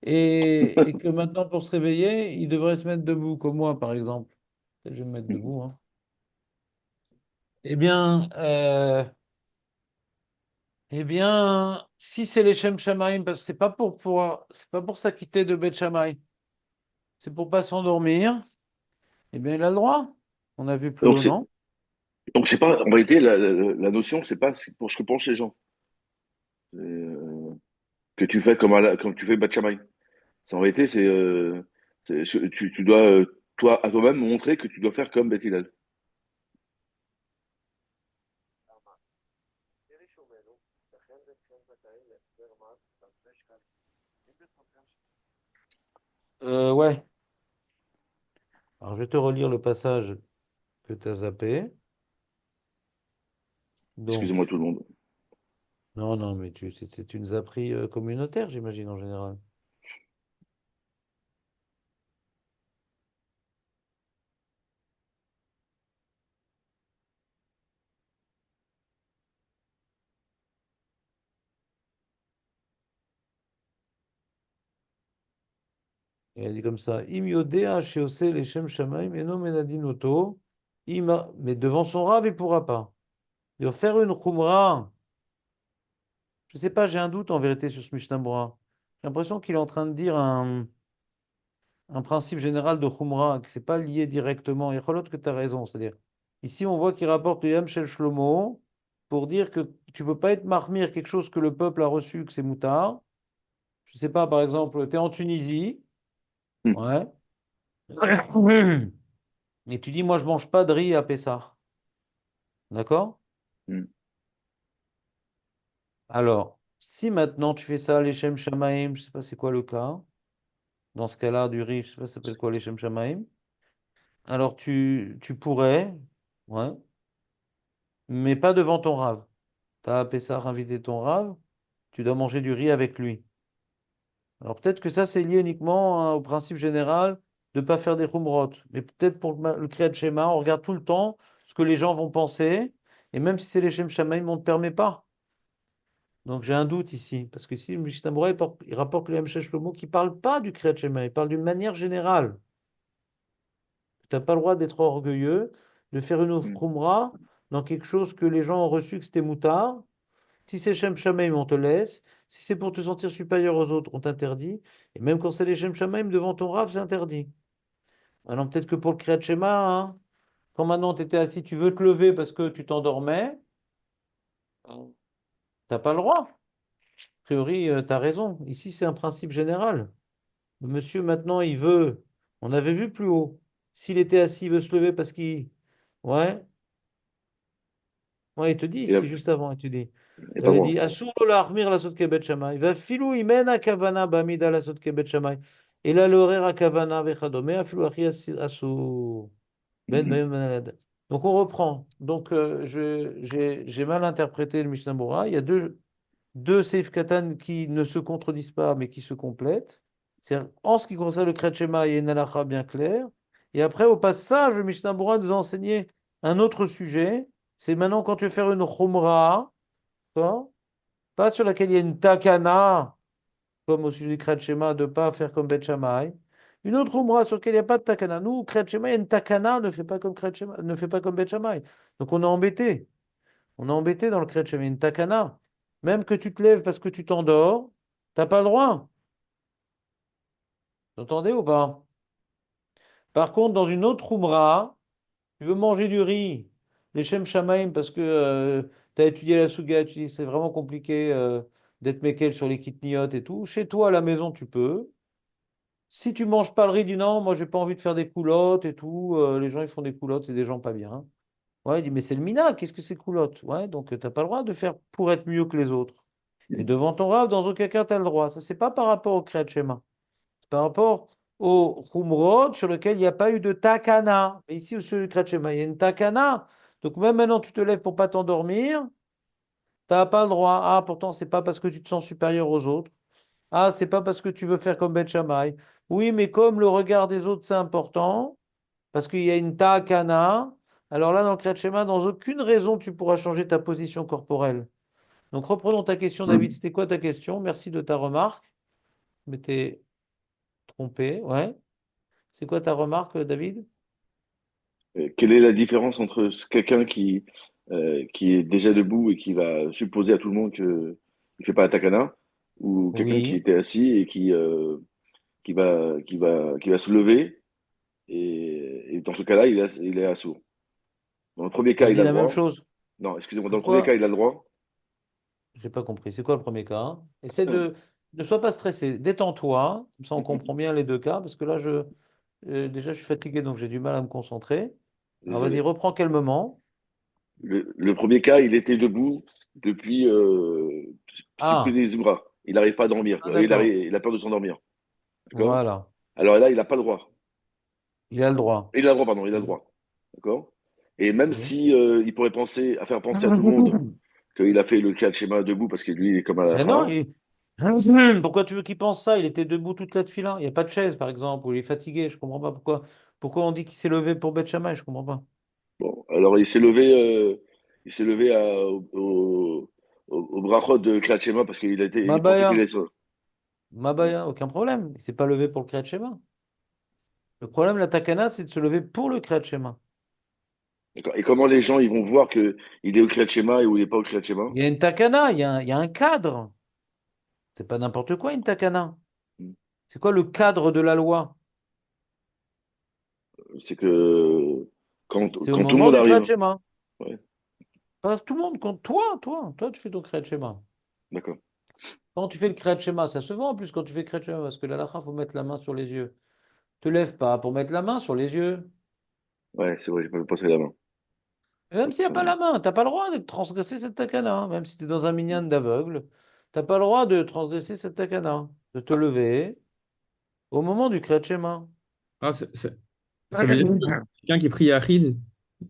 A: et que maintenant, pour se réveiller, il devrait se mettre debout, comme moi, par exemple. Je vais me mettre debout, hein. Eh bien, si c'est les Shem Shamaim, parce que c'est pas pour s'acquitter de Beth Shammai, c'est pour pas s'endormir, eh bien, il a le droit. On a vu plus
E: Donc
A: haut,
E: c'est
A: non?
E: donc c'est pas en réalité la notion, c'est pas pour ce que pensent les gens. Que tu fais comme tu fais Batchamay. En réalité, tu dois, toi, à toi-même, montrer que tu dois faire comme Beth Hillel.
A: Ouais. Alors, je vais te relire le passage que tu as zappé. Donc,
E: Excusez-moi tout le monde.
A: non, non, mais c'est une zapperie communautaire, j'imagine, en général. Il a dit comme ça. Im yodea sheose leshem shamaim eno menadin oto. Mais devant son rave, il ne pourra pas. Il va faire une khumra. Je ne sais pas, j'ai un doute en vérité sur ce Mishnah Berurah. J'ai l'impression qu'il est en train de dire un principe général de khumra, que ce n'est pas lié directement. Et Cholot, que tu as raison. C'est-à-dire, ici, on voit qu'il rapporte le Yam Shel Shlomo pour dire que tu ne peux pas être marmire quelque chose que le peuple a reçu, que c'est moutard. Je ne sais pas, par exemple, tu es en Tunisie.
E: Hmm.
A: Ouais. Et tu dis, moi, je ne mange pas de riz à Pessah. D'accord?
E: Hmm.
A: Alors, si maintenant tu fais ça, les Shem Shamaim, je ne sais pas c'est quoi le cas. Dans ce cas-là, du riz, je ne sais pas ça s'appelle quoi les Shem Shamaim. Alors, tu pourrais, ouais, mais pas devant ton rave. Tu as à Pessah invité ton rave, tu dois manger du riz avec lui. Alors, peut-être que ça, c'est lié uniquement hein, au principe général de ne pas faire des khumrot. Mais peut-être pour le Kriyat Shema, on regarde tout le temps ce que les gens vont penser. Et même si c'est les Shem Shamaim, on ne te permet pas. Donc j'ai un doute ici, parce que ici, le Mishnah Berurah, il rapporte le Yamshel Shlomo qui ne parle pas du Kriyat Shema, il parle d'une manière générale. Tu n'as pas le droit d'être orgueilleux, de faire une
E: Hmm.
A: khumra dans quelque chose que les gens ont reçu que c'était moutard. Si c'est Shem Shamaim, on te laisse. Si c'est pour te sentir supérieur aux autres, on t'interdit. Et même quand c'est les Shem Shamaim devant ton Rav, c'est interdit. Alors peut-être que pour le Kriyat Shema, hein, quand maintenant tu étais assis, tu veux te lever parce que tu t'endormais, tu n'as pas le droit. A priori, tu as raison. Ici, c'est un principe général. Le monsieur, maintenant, il veut. On avait vu plus haut. S'il était assis, il veut se lever parce qu'il. Ouais, ouais, il te dit
E: Il a,
A: ici, juste avant, il te dit.
E: il a pas le
A: Il
E: droit.
A: dit Asur lo lahmir la sot kebet shamay. Va filou imena kavana bamida la sot kebet shamay. Et là, l'horaire à kavana vechadome, afilou achi asur. Ben,
E: Mhm.
A: ben, ben. Donc, on reprend. Donc, j'ai mal interprété le Mishnah Berurah. Il y a deux Seif Katan qui ne se contredisent pas, mais qui se complètent. C'est-à-dire, en ce qui concerne le Kriyat Shema, il y a une halakha bien claire. Et après, au passage, le Mishnah Berurah nous a enseigné un autre sujet. C'est maintenant quand tu veux faire une chumra, d'accord, pas sur laquelle il y a une takana, comme au sujet du Kriyat Shema, de ne pas faire comme Bet Shammai. Une autre chumra sur laquelle il n'y a pas de takana. Nous, Kriyat Shema, il y a une takana, ne fait pas comme Kriyat Shema, ne fait pas comme Bet Shammai. Donc on est embêté. On est embêté dans le Kriyat Shema, une takana. Même que tu te lèves parce que tu t'endors, t'as pas le droit. Vous entendez ou pas? Par contre, dans une autre Umrah, tu veux manger du riz, les Shem Shamaim, parce que tu as étudié la Suga, tu dis c'est vraiment compliqué d'être Mekel sur les kitniyot et tout. Chez toi, à la maison, tu peux. Si tu manges pas le riz, dis non, moi j'ai pas envie de faire des coulottes et tout. Les gens ils font des coulottes, c'est des gens pas bien. Ouais, il dit mais c'est le mina, qu'est-ce que c'est coulotte? Ouais, donc t'as pas le droit de faire pour être mieux que les autres. Et devant ton Rav, dans aucun cas, tu as le droit. Ça, c'est pas par rapport au Kriyat Shema. C'est par rapport au Khumrot sur lequel il n'y a pas eu de takana. Mais ici, sur le Kriyat Shema, il y a une takana. Donc, même maintenant, tu te lèves pour pas t'endormir, tu n'as pas le droit. Ah, pourtant, c'est pas parce que tu te sens supérieur aux autres. Ah, c'est pas parce que tu veux faire comme Ben Shammai. Oui, mais comme le regard des autres, c'est important, parce qu'il y a une takana, alors là, dans le Kriyat Shema, dans aucune raison, tu pourras changer ta position corporelle. Donc reprenons ta question, David.
E: Mhm.
A: C'était quoi ta question? Merci de ta remarque. Je m'étais trompé. Ouais. C'est quoi ta remarque, David?
E: Quelle est la différence entre quelqu'un qui est déjà debout et qui va supposer à tout le monde qu'il ne fait pas la takana, ou quelqu'un qui
A: Oui.
E: était assis et qui va se lever, et dans ce cas-là, il est assourd. Dans le premier
A: T'as
E: cas, il
A: dit
E: a le
A: la même
E: droit.
A: chose.
E: Non, excusez-moi, dans le premier cas,
A: Pourquoi?
E: il a le droit.
A: J'ai pas compris. C'est quoi le premier cas? Hein. Essaie de ne sois pas stressé. Détends-toi. Comme ça, on comprend bien les deux cas. Parce que là, déjà, je suis fatigué, donc j'ai du mal à me concentrer. Alors, vas-y,
E: Désolé.
A: reprends calmement.
E: Le premier cas, il était debout depuis plus
A: Ah,
E: des bras. Il n'arrive pas à dormir,
A: ah
E: quoi.
A: d'accord.
E: Il a peur de s'endormir. D'accord?
A: Voilà.
E: Alors là, il n'a pas le droit.
A: Il a le droit.
E: Il a le droit, pardon, il a le
A: Ok.
E: droit. D'accord? Et même
A: Ok.
E: si il pourrait faire penser à tout le monde qu'il a fait le cas de schéma debout parce que lui, il est comme à la
A: Mais non,
E: fin.
A: pourquoi tu veux qu'il pense ça? Il était debout toute la tefila. Il n'y a pas de chaise, par exemple, ou il est fatigué. Je comprends pas pourquoi. Pourquoi on dit qu'il s'est levé pour Beth Shammai? Je comprends pas.
E: Bon, alors il s'est levé au brachot de Kriyat Shema parce qu'il
A: Ma
E: il pensait qu'il
A: baya,
E: allait ça.
A: ma baya, aucun problème. Il s'est pas levé pour le Kriyat Shema. Le problème, la takana, c'est de se lever pour le Kriyat Shema.
E: D'accord. Et comment les gens ils vont voir que il est au Kriyat Shema et où il n'est pas au Kriyat Shema?
A: Il y a une takana, il y a un cadre. C'est pas n'importe quoi une takana. C'est quoi le cadre de la loi?
E: C'est que
A: C'est au
E: quand tout le
A: moment
E: monde
A: du Kriyat
E: arrive.
A: Shema.
E: Ouais,
A: Pas tout le monde, quand toi, tu fais ton Kriyat Shema.
E: d'accord.
A: Quand tu fais le Kriyat Shema, ça se voit en plus quand tu fais le Kriyat Shema, parce que la lacha, il faut mettre la main sur les yeux. Te lève pas pour mettre la main sur les yeux.
E: Ouais, c'est vrai, j'ai pas passé la main.
A: Et même
E: Pas
A: s'il n'y a
E: passé la
A: pas
E: main.
A: la main, tu n'as pas le droit de transgresser cette takana, hein. Même si tu es dans un minyan d'aveugle, tu n'as pas le droit de transgresser cette takana, de te
F: Ah,
A: lever au moment du Kriyat Shema.
F: ah, ça veut dire que quelqu'un qui prie Yahid,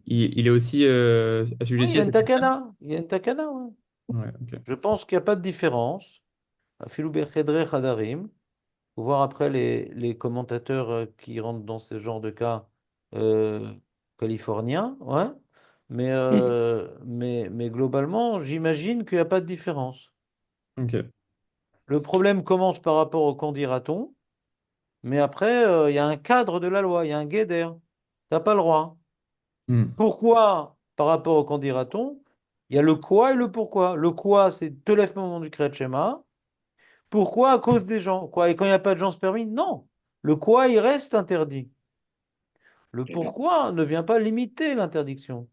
F: il est aussi
A: Oui, il y
F: assujetti
A: a
F: à
A: une
F: cette.
A: takana. Il y a une takana, ouais.
F: Ouais, ok.
A: Je pense qu'il n'y a pas de différence. Afilou bechedre chadarim. Faut voir après les commentateurs qui rentrent dans ce genre de cas euh, californiens, ouais. Mais globalement, j'imagine qu'il n'y a pas de différence.
F: Ok.
A: Le problème commence par rapport au qu'en dira-t-on, mais après, il y a un cadre de la loi, il y a un guéder. Tu n'as pas le droit.
F: Hmm.
A: Pourquoi par rapport au qu'en dira-t-on? Il y a le quoi et le pourquoi. Le quoi, c'est te lève au moment du Kriyat Shema. Pourquoi? À cause des gens. Quoi? Et quand il n'y a pas de gens se permis? Non. Le quoi, il reste interdit. Le pourquoi ne vient pas limiter l'interdiction.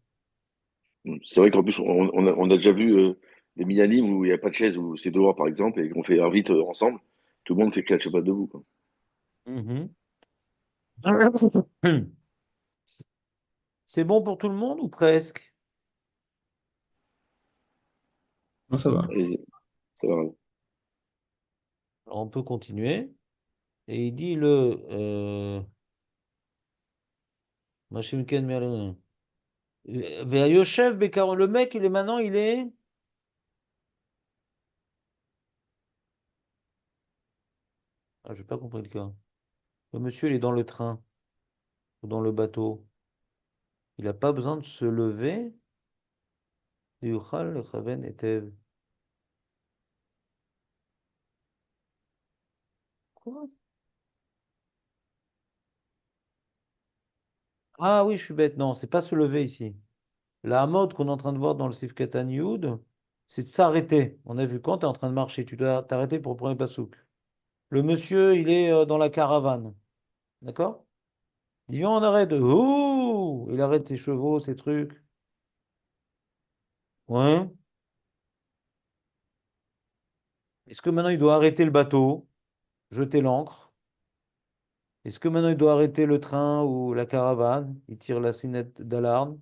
E: C'est vrai qu'en plus, on a déjà vu des Minyanim où il n'y a pas de chaise, où c'est dehors par exemple, et qu'on fait un vite ensemble. Tout le monde fait Kriyat Shema debout, quoi.
A: Mhm. C'est bon pour tout le monde ou presque?
F: Non, ça va.
E: Allez-y, ça va.
A: Alors, on peut continuer. Et il dit le Mashimken Merlin. Yoshev Bekar, le mec, il est maintenant, il est. Ah, j'ai pas compris le cas. Le monsieur, il est dans le train ou dans le bateau. Il n'a pas besoin de se lever. Yuchal lechaven etev. Quoi? Ah oui, je suis bête. Non, c'est pas se lever ici. La mode qu'on est en train de voir dans le Sifkatan Yud, c'est de s'arrêter. On a vu quand tu es en train de marcher, tu dois t'arrêter pour le premier pasouk. Le monsieur, il est dans la caravane. D'accord? Il dit, viens, on arrête. Ouh! Il arrête ses chevaux, ses trucs. Ouais. Est-ce que maintenant il doit arrêter le bateau, jeter l'ancre? Est-ce que maintenant il doit arrêter le train ou la caravane? Il tire la sonnette d'alarme.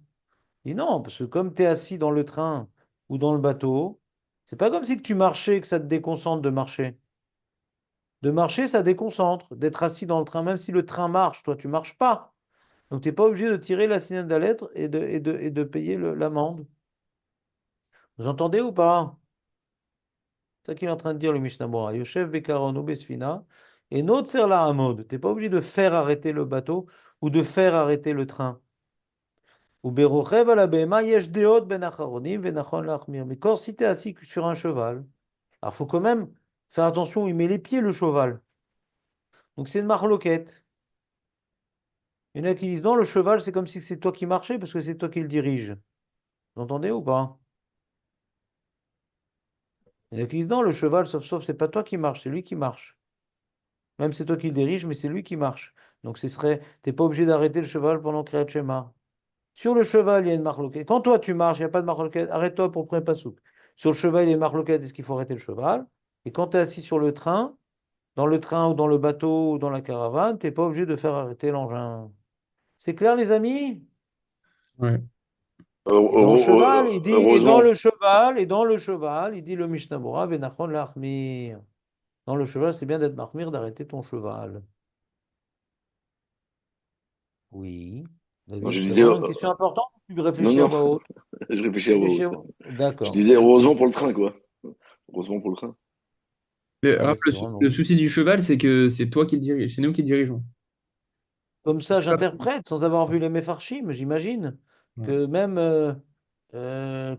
A: Il dit non, parce que comme tu es assis dans le train ou dans le bateau, c'est pas comme si que tu marchais, que ça te déconcentre de marcher. De marcher, ça déconcentre. D'être assis dans le train, même si le train marche, toi, tu marches pas. Donc, tu n'es pas obligé de tirer la sonnette d'alerte et de payer l'amende. Vous entendez ou pas? C'est ça qu'il est en train de dire, le Mishnah Bora. Yoshev Bekaron ou Besfina. Et Notzer la Hamod. Tu n'es pas obligé de faire arrêter le bateau ou de faire arrêter le train. Ou Berochev ala Behema yesh deot ben acharonim venachon lachmir. Mais quand si tu es assis sur un cheval, alors il faut quand même faire attention où il met les pieds, le cheval. Donc, c'est une marloquette. Il y en a qui disent non, le cheval, c'est comme si c'est toi qui marchais parce que c'est toi qui le dirige. Vous entendez ou pas? Il y en a qui disent non, le cheval, sauf, c'est pas toi qui marche, c'est lui qui marche. Même c'est toi qui le dirige, mais c'est lui qui marche. Donc ce serait, t'es pas obligé d'arrêter le cheval pendant Kriyat Shema. Sur le cheval, il y a une marloquette. Quand toi tu marches, il n'y a pas de marloquette, arrête-toi pour le premier pasouk. Sur le cheval, il y a une marloquette, est-ce qu'il faut arrêter le cheval? Et quand tu es assis sur dans le train ou dans le bateau ou dans la caravane, tu n'es pas obligé de faire arrêter l'engin. C'est clair, les amis?
F: Ouais.
A: Et dans le cheval, il dit, et dans
E: Heureusement.
A: le cheval, et dans le cheval, il dit le Mishnah Bora, Venachon lachmir. Dans le cheval, c'est bien d'être mahmir, d'arrêter ton cheval. Oui.
E: Non, je
A: David, c'est
E: disais,
A: vraiment une question importante ou tu
E: non,
A: réfléchis à
E: non,
A: voix haute?
E: je
A: Tu
E: réfléchis à voix
A: réfléchis à
E: haute.
A: voix.
E: Je
A: D'accord.
E: disais heureusement pour le train, quoi. Heureusement pour le train.
A: Ouais, c'est
F: Le
A: vraiment.
F: souci du cheval, c'est que c'est toi qui le dirige, c'est nous qui le dirigeons.
A: Comme ça, j'interprète, sans avoir vu les Mefarchim, j'imagine,
F: Ouais.
A: que même.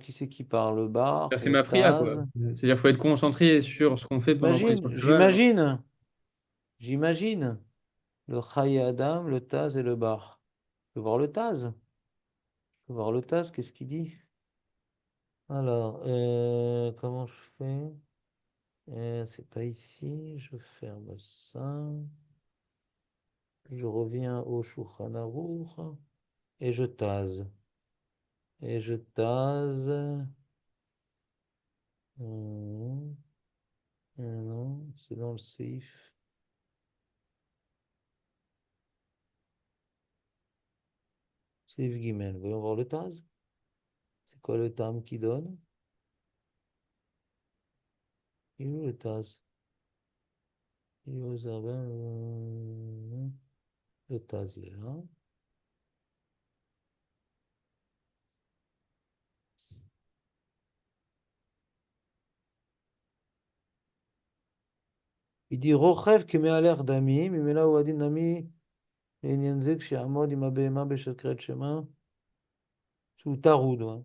A: Qui c'est qui parle? Bar,
F: C'est ma fria, quoi.
A: Taz.
F: C'est-à-dire qu'il faut être concentré sur ce qu'on fait pendant qu'on est sur le cheval.
A: J'imagine. J'imagine. Le Chaye Adam, le Taz et le Bar. Je peux voir le Taz. Je peux voir le Taz, qu'est-ce qu'il dit? Alors, comment je fais? C'est pas ici, je ferme ça. Je reviens au Shulchan Aruch et je Taz. Et je Taz. Non, non, c'est dans le Seif. Seif Gimel. Voyons voir le Taz. C'est quoi le Tam qui donne? Il est où le Taz? Il est aux Arbaim, le Taz, il est là. Il dit Rochev qui met à l'air d'ami, mais là où a dit Nami, et Nianzek, chez Amod, il m'a béma, béchakret, chemin, sous Taroud. Ouais.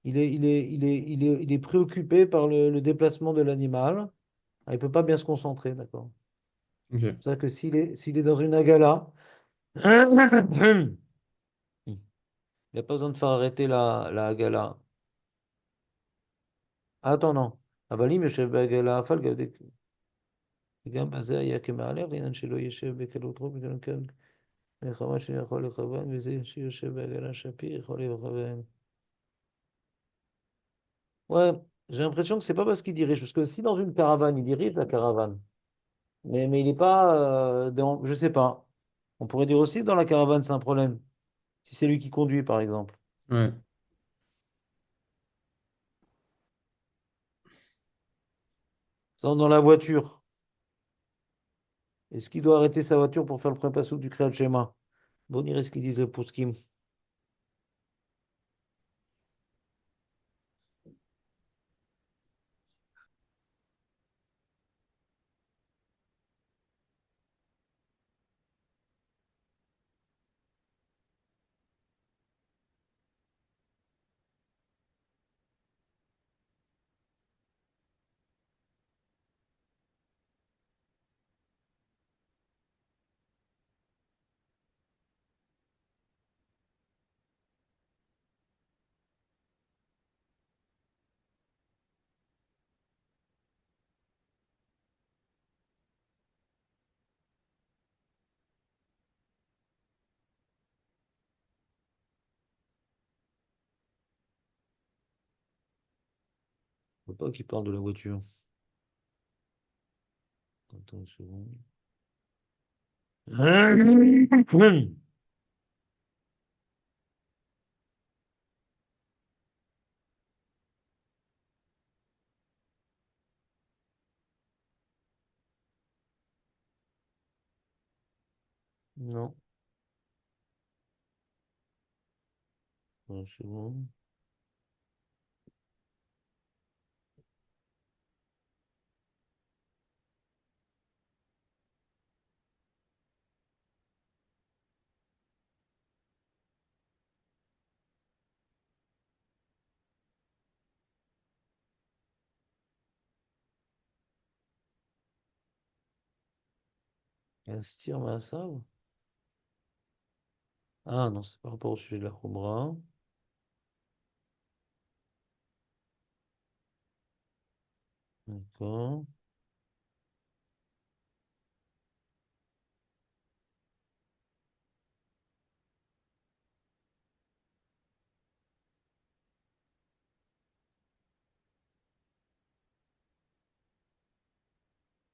A: Il est préoccupé par le déplacement de l'animal. Ah, il ne peut pas bien se concentrer, d'accord.
F: Ok.
A: C'est pour ça que s'il est dans une agala, il n'a pas besoin de faire arrêter la agala. Attends, non. Avalim, yoshev bagala, afal, gavdek. גם בזה היה כמעלה, לעניין שלא ישב בקלותרו, בגלל כן מלחמה שיכול לכוון, וזה שיושב בעגלה שפיר יכול לכוון. Ouais, j'ai l'impression que c'est pas parce qu'il dirige, parce que si dans une caravane, il dirige la caravane, mais il n'est pas je sais pas. On pourrait dire aussi que dans la caravane, c'est un problème. Si c'est lui qui conduit, par exemple.
F: Ouais.
A: Dans la voiture. Est-ce qu'il doit arrêter sa voiture pour faire le premier passou du Kriyat Shema? Bon, on dirait ce qu'ils disent le Pouskim. Faut pas qu'il parle de la voiture. Attends une seconde. Non, une seconde. Astir Maasav. Ah non, c'est par rapport au sujet de la Khumra. D'accord.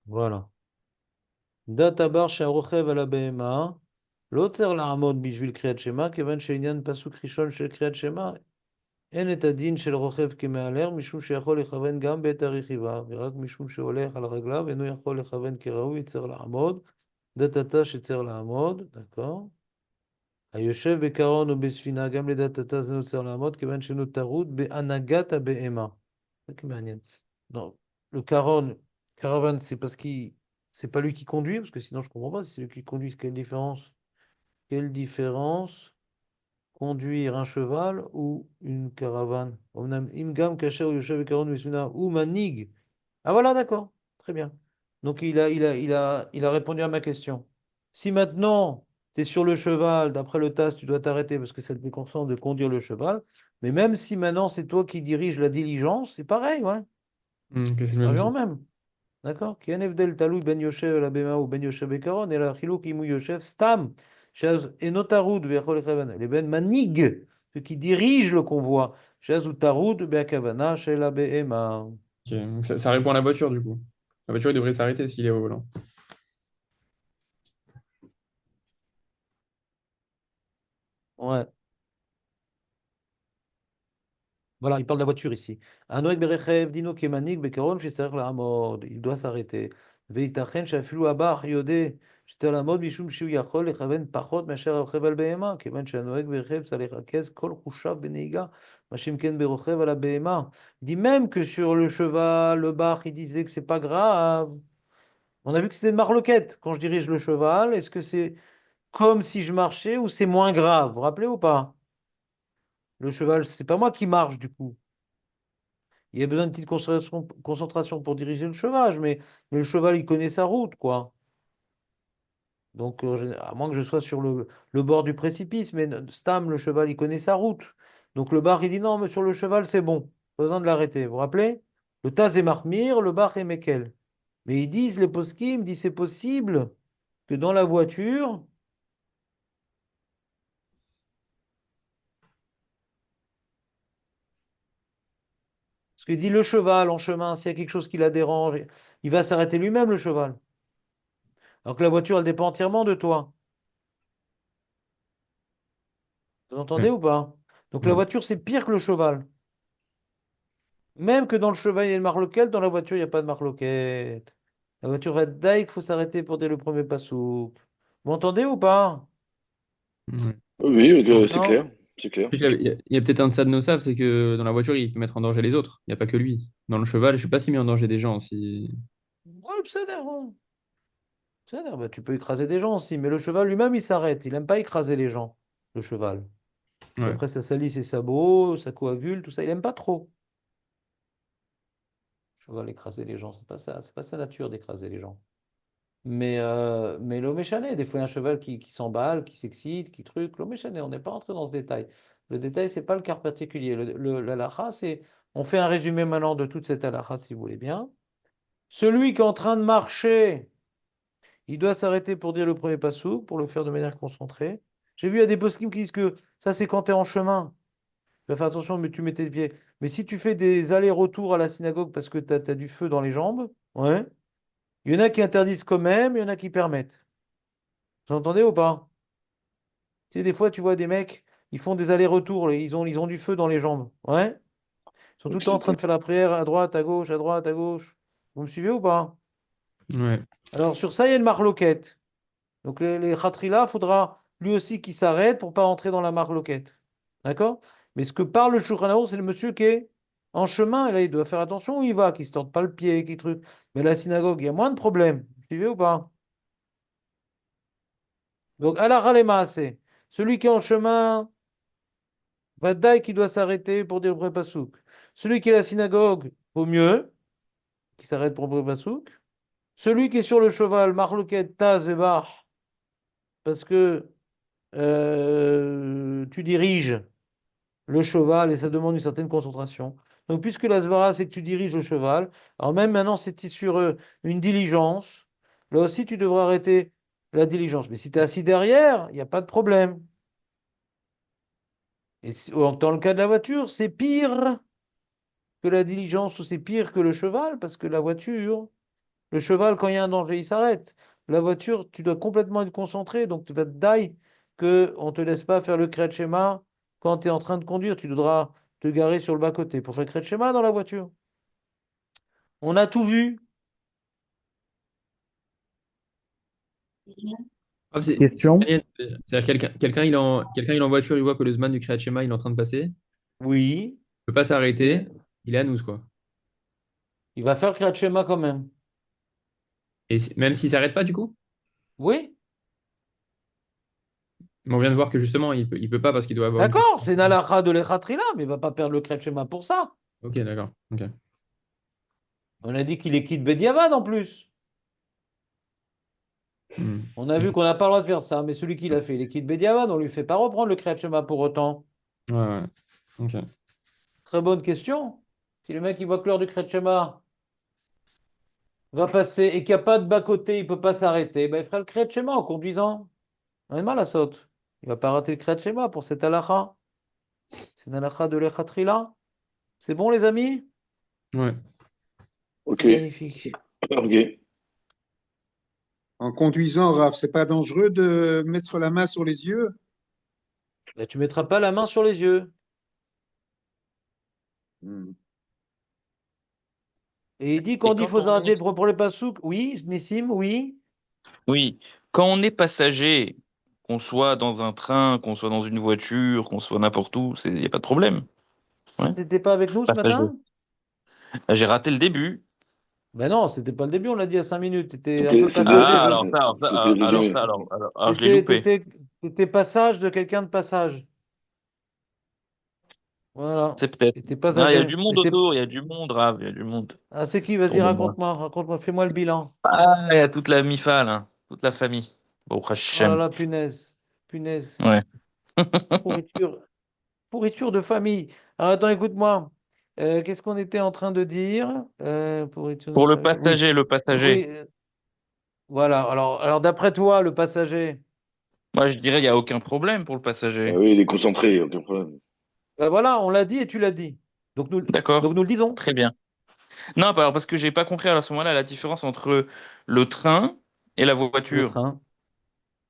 A: Voilà. Databar שהרוכב על הבהמה לא עוצר לעמוד בשביל קריאת שמע, כיוון שעניין פסוק ראשון של קריאת שמע אין את הדין של רוכב כמהלך, משום שיכול לכוון גם בעת הרכיבה, ורק משום שהולך על רגליו אינו יכול לכוון כראוי, יצר לעמוד. דתתה שצר לעמוד, d'accord. היושב בקרון או בספינה, גם לדתתה זה נוצר לעמוד, כיוון שאינו טרוד בהנהגת הבהמה. זה מעניין. Non, le caravane, c'est parce qu'il c'est pas lui qui conduit, parce que sinon je comprends pas si c'est lui qui conduit, quelle différence? Quelle différence conduire un cheval ou une caravane? Omnam imgam kasher ou yoshev bekaron misuna ou manig. Ah voilà, d'accord, très bien. Donc il a répondu à ma question. Si maintenant, tu es sur le cheval, d'après le TAS, tu dois t'arrêter parce que ça te déconcentre de conduire le cheval. Mais même si maintenant, c'est toi qui diriges la diligence, c'est pareil, ouais.
F: Ok, c'est le
A: Ça
F: même
A: revient au
F: truc.
A: même. D'accord? Ki en Evdel Taloui Ben Yoshev la Bema ou Ben Yoshev Bekaron, et la Chiluk Imu Yoshev Stam, Shaz Enotarud Vechol Echavan, les Ben Manig, ceux qui dirigent le convoi, Shaz ou Tarud Beakavana, Shela Behema.
F: Ok, donc ça répond à la voiture, du coup. La voiture, il devrait s'arrêter s'il est au volant.
A: Ouais. Voilà, il parle de la voiture ici. Anoek berechev dino kemanik bekaron shetzarech la'amod. Il doit s'arrêter. Veitachen she'afilu abach yodeh shetzarech la'amod mishum שהוא יכול לכוון פחות מאשר הרוכב על בהמה, כיוון שהנוהג ברכב צריך לרכז כל חושיו בנהיגה, מה שאם כן ברוכב על הבהמה. Il dit même que sur le cheval, le Bach, il disait que c'est pas grave. On a vu que c'était une marloquette. Quand je dirige le cheval, est-ce que c'est comme si je marchais ou c'est moins grave? Vous vous rappelez ou pas? Le cheval, c'est pas moi qui marche du coup. Il y a besoin de petite concentration pour diriger le cheval, mais le cheval, il connaît sa route, quoi. Donc, à moins que je sois sur le bord du précipice, mais Stam, le cheval, il connaît sa route. Donc, le bar, il dit non, mais sur le cheval, c'est bon. Pas besoin de l'arrêter. Vous vous rappelez? Le Taz est Mahmir, le bar est Mekel. Mais ils disent, les poskim, disent c'est possible que dans la voiture, parce qu'il dit le cheval en chemin, s'il y a quelque chose qui la dérange, il va s'arrêter lui-même, le cheval. Alors que la voiture, elle dépend entièrement de toi. Vous entendez
F: Ouais.
A: ou pas? Donc la
F: Ouais.
A: voiture, c'est pire que le cheval. Même que dans le cheval, il y a une marloquette, dans la voiture, il n'y a pas de marloquette. La voiture va être daïque, il faut s'arrêter pour dire le premier passouk. Vous m'entendez ou pas?
F: Ouais.
E: Oui, c'est
A: Non?
E: clair, c'est clair.
F: Il y a peut-être un de ça de nos saves, c'est que dans la voiture, il peut mettre en danger les autres. Il n'y a pas que lui. Dans le cheval, je ne sais pas s'il met en danger des gens aussi.
A: Ouais, pseudo, ouais. Pseudo, bah, tu peux écraser des gens aussi, mais le cheval lui-même, il s'arrête. Il n'aime pas écraser les gens, le cheval. Parce
F: Ouais.
A: qu'après, ça salit ses sabots, ça coagule, tout ça. Il n'aime pas trop. Le cheval, écraser les gens, c'est pas ça. C'est pas sa nature d'écraser les gens. Mais l'homme échané, des fois, il y a un cheval qui s'emballe, qui s'excite, qui truc. L'homme échané, on n'est pas entré dans ce détail. Le détail, c'est pas le cas particulier. L'halakha, c'est. On fait un résumé maintenant de toute cette halakha, si vous voulez bien. Celui qui est en train de marcher, il doit s'arrêter pour dire le premier passouk, pour le faire de manière concentrée. J'ai vu, il y a des poskim qui disent que ça, c'est quand tu es en chemin. Tu vas faire attention, mais tu mets tes pieds. Mais si tu fais des allers-retours à la synagogue parce que tu as du feu dans les jambes, ouais. Il y en a qui interdisent quand même, il y en a qui permettent. Vous entendez ou pas? Tu sais, des fois, tu vois des mecs, ils font des allers-retours, ils ont du feu dans les jambes. Ouais? Ils sont tout le temps en train de faire la prière à droite, à gauche, à droite, à gauche. Vous me suivez ou pas?
F: Ouais.
A: Alors, sur ça, il y a une marloquette. Donc, les khatrila, il faudra lui aussi qu'il s'arrête pour pas entrer dans la marloquette. D'accord? Mais ce que parle le Shulchan Arour, c'est le monsieur qui est en chemin, et là, il doit faire attention où il va, qu'il ne se torde pas le pied, qu'il truc. Mais à la synagogue, il y a moins de problèmes. Vous me suivez ou pas? Donc, à la ralema, c'est celui qui est en chemin. Vadaï qui doit s'arrêter pour dire le vrai pasouk. Celui qui est à la synagogue, vaut mieux qui s'arrête pour le vrai pasouk. Celui qui est sur le cheval, marloquet, taz et bar, parce que tu diriges le cheval et ça demande une certaine concentration. Donc, puisque la svara, c'est que tu diriges le cheval, alors même maintenant, c'est sur une diligence, là aussi, tu devras arrêter la diligence. Mais si tu es assis derrière, il n'y a pas de problème. Et dans le cas de la voiture, c'est pire que la diligence ou c'est pire que le cheval, parce que la voiture, le cheval, quand il y a un danger, il s'arrête. La voiture, tu dois complètement être concentré, donc tu vas te die que on te laisse pas faire le Kriyat Shema quand tu es en train de conduire. Tu devras te garer sur le bas-côté pour faire le Kriyat Shema dans la voiture. On a tout vu.
F: Ah, c'est
G: Question?
F: maniette. C'est-à-dire quelqu'un il est en voiture, il voit que le Zman du Kriyat Shema il est en train de passer. Il
A: Oui.
F: peut pas s'arrêter.
A: Et
F: Il est à nous, quoi.
A: il va faire le Kriyat Shema quand même.
F: Et même s'il s'arrête pas, du coup?
A: Oui.
F: Mais on vient de voir que justement, il peut pas parce qu'il doit avoir une
A: D'accord, c'est
F: concentration.
A: Nalacha de l'Echatrila, mais il va pas perdre le Kriyat Shema pour ça.
F: Ok, d'accord. Ok.
A: On a dit qu'il est quitte Bediavad en plus.
F: Hmm.
A: On a vu qu'on n'a pas le droit de faire ça, mais celui qui l'a fait, il est quitte Bediavad, on lui fait pas reprendre le Kriyat Shema pour autant.
F: Ouais, ouais. Ok.
A: Très bonne question. Si le mec il voit que l'heure du Kriyat Shema va passer et qu'il n'y a pas de bas-côté, il peut pas s'arrêter, ben, il fera le Kriyat Shema en conduisant. On a mal à saute. Il va pas rater le Kriyat Shema pour cette halakha. C'est une halakha de l'Echatrila. C'est bon, les amis?
F: Ouais.
E: Ok,
A: C'est magnifique.
E: ok.
B: En conduisant, Raph, c'est pas dangereux de mettre la main sur les yeux?
A: Ben, tu mettras pas la main sur les yeux.
B: Hmm.
A: Et il dit
D: Et
A: qu'on dit qu'il faut s'arrêter pour les passouk. Oui, Nissim, oui.
D: oui, quand on est passager, qu'on soit dans un train, qu'on soit dans une voiture, qu'on soit n'importe où, il n'y a pas de problème. Ouais.
A: T'étais pas avec nous ce
D: Passager.
A: matin?
D: J'ai raté le début.
A: Ben non, c'était pas le début, on l'a dit à 5 minutes. T'étais un peu
B: C'était
A: passager.
D: Ah, alors ça,
E: c'était résumé.
D: alors je l'ai loupé.
A: T'étais passage de quelqu'un de passage. Voilà.
D: C'est peut-être.
A: T'étais
D: Ah, il y a
A: passager.
D: du monde autour, il y a du monde, grave, il y a du monde
A: Ah, c'est qui? Vas-y,
D: autour de moi.
A: raconte-moi. Raconte-moi. Fais-moi le bilan.
D: Ah, il y a toute la MIFA, là, toute la famille. Bon,
A: Oh là
D: Hachem.
A: là, punaise. Punaise.
D: Ouais.
A: Pourriture. Pourriture de famille. Alors, attends, écoute-moi. Qu'est-ce qu'on était en train de dire? Pourriture de
D: Pour
A: famille. Oui.
D: le
A: Oui.
D: passager,
A: Voilà. Alors d'après toi, le passager.
D: moi je dirais il n'y a aucun problème pour le
E: Ah
D: passager.
E: oui, il est concentré, aucun problème.
A: Ben voilà, on l'a dit et tu l'as dit. Donc
D: D'accord,
A: nous le disons.
D: très bien. Non, alors parce que j'ai pas compris à ce moment-là la différence entre le train et la
A: Le
D: voiture.
A: train.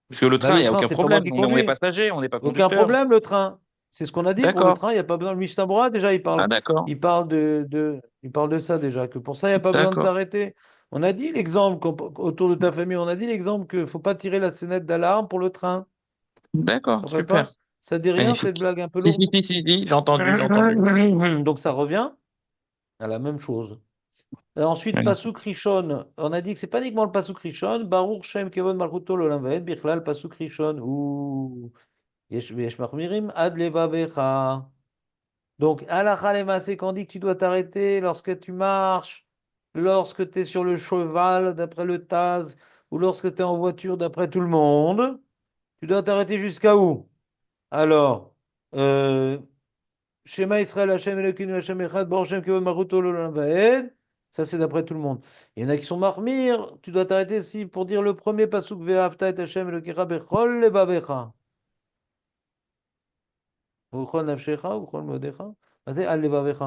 D: Parce que le
A: Ben,
D: train, il
A: le
D: n'y a
A: train,
D: aucun
A: c'est pas moi
D: problème.
A: qui
D: On est
A: conduis.
D: passager, on n'est pas
A: Aucun
D: conducteur.
A: problème, le train. C'est ce qu'on a dit pour le
D: D'accord.
A: train. Il n'y a pas besoin. Le Mishnah déjà,
D: Ah, d'accord.
A: il parle de ça déjà, que pour ça, il n'y a pas besoin de
D: D'accord.
A: s'arrêter. On a dit l'exemple autour de ta famille, on a dit l'exemple qu'il ne faut pas tirer la sonnette d'alarme pour le train. Tu
D: D'accord.
A: te rappelles pas?
D: Super.
A: Ça te dit rien, cette
D: Magnifique.
A: blague un peu
D: Si, si,
A: lourde?
D: si, si, si, j'ai entendu, j'ai entendu.
A: Donc ça revient à la même chose. Ensuite,
D: Magnifique.
A: Pasuk Rishon. On a dit que c'est pas uniquement le Pasuk Rishon. Baruch Shem Kevon Malchuto L'Olam Vaed Bichlal Pasuk Rishon. Ou Yesh Machmirim Ad Levavecha. Donc, halakha lemase, quand on dit que tu dois t'arrêter lorsque tu marches, lorsque tu es sur le cheval, d'après le Taz, ou lorsque tu es en voiture, d'après tout le monde, tu dois t'arrêter jusqu'à où? Alors, euh, Shema Israël, Hashem Elokeinu, Hashem Echad, Baruch Shem Kevod Malchut Olam Vaed. Ça, c'est d'après tout le monde. Il y en a qui sont marmire. Tu dois t'arrêter aussi pour dire le premier pasuk Ve'afta et Hashem Elokecha bechol levavecha. ובכל נפשך ובכל מאודיך, מה זה על לבביך?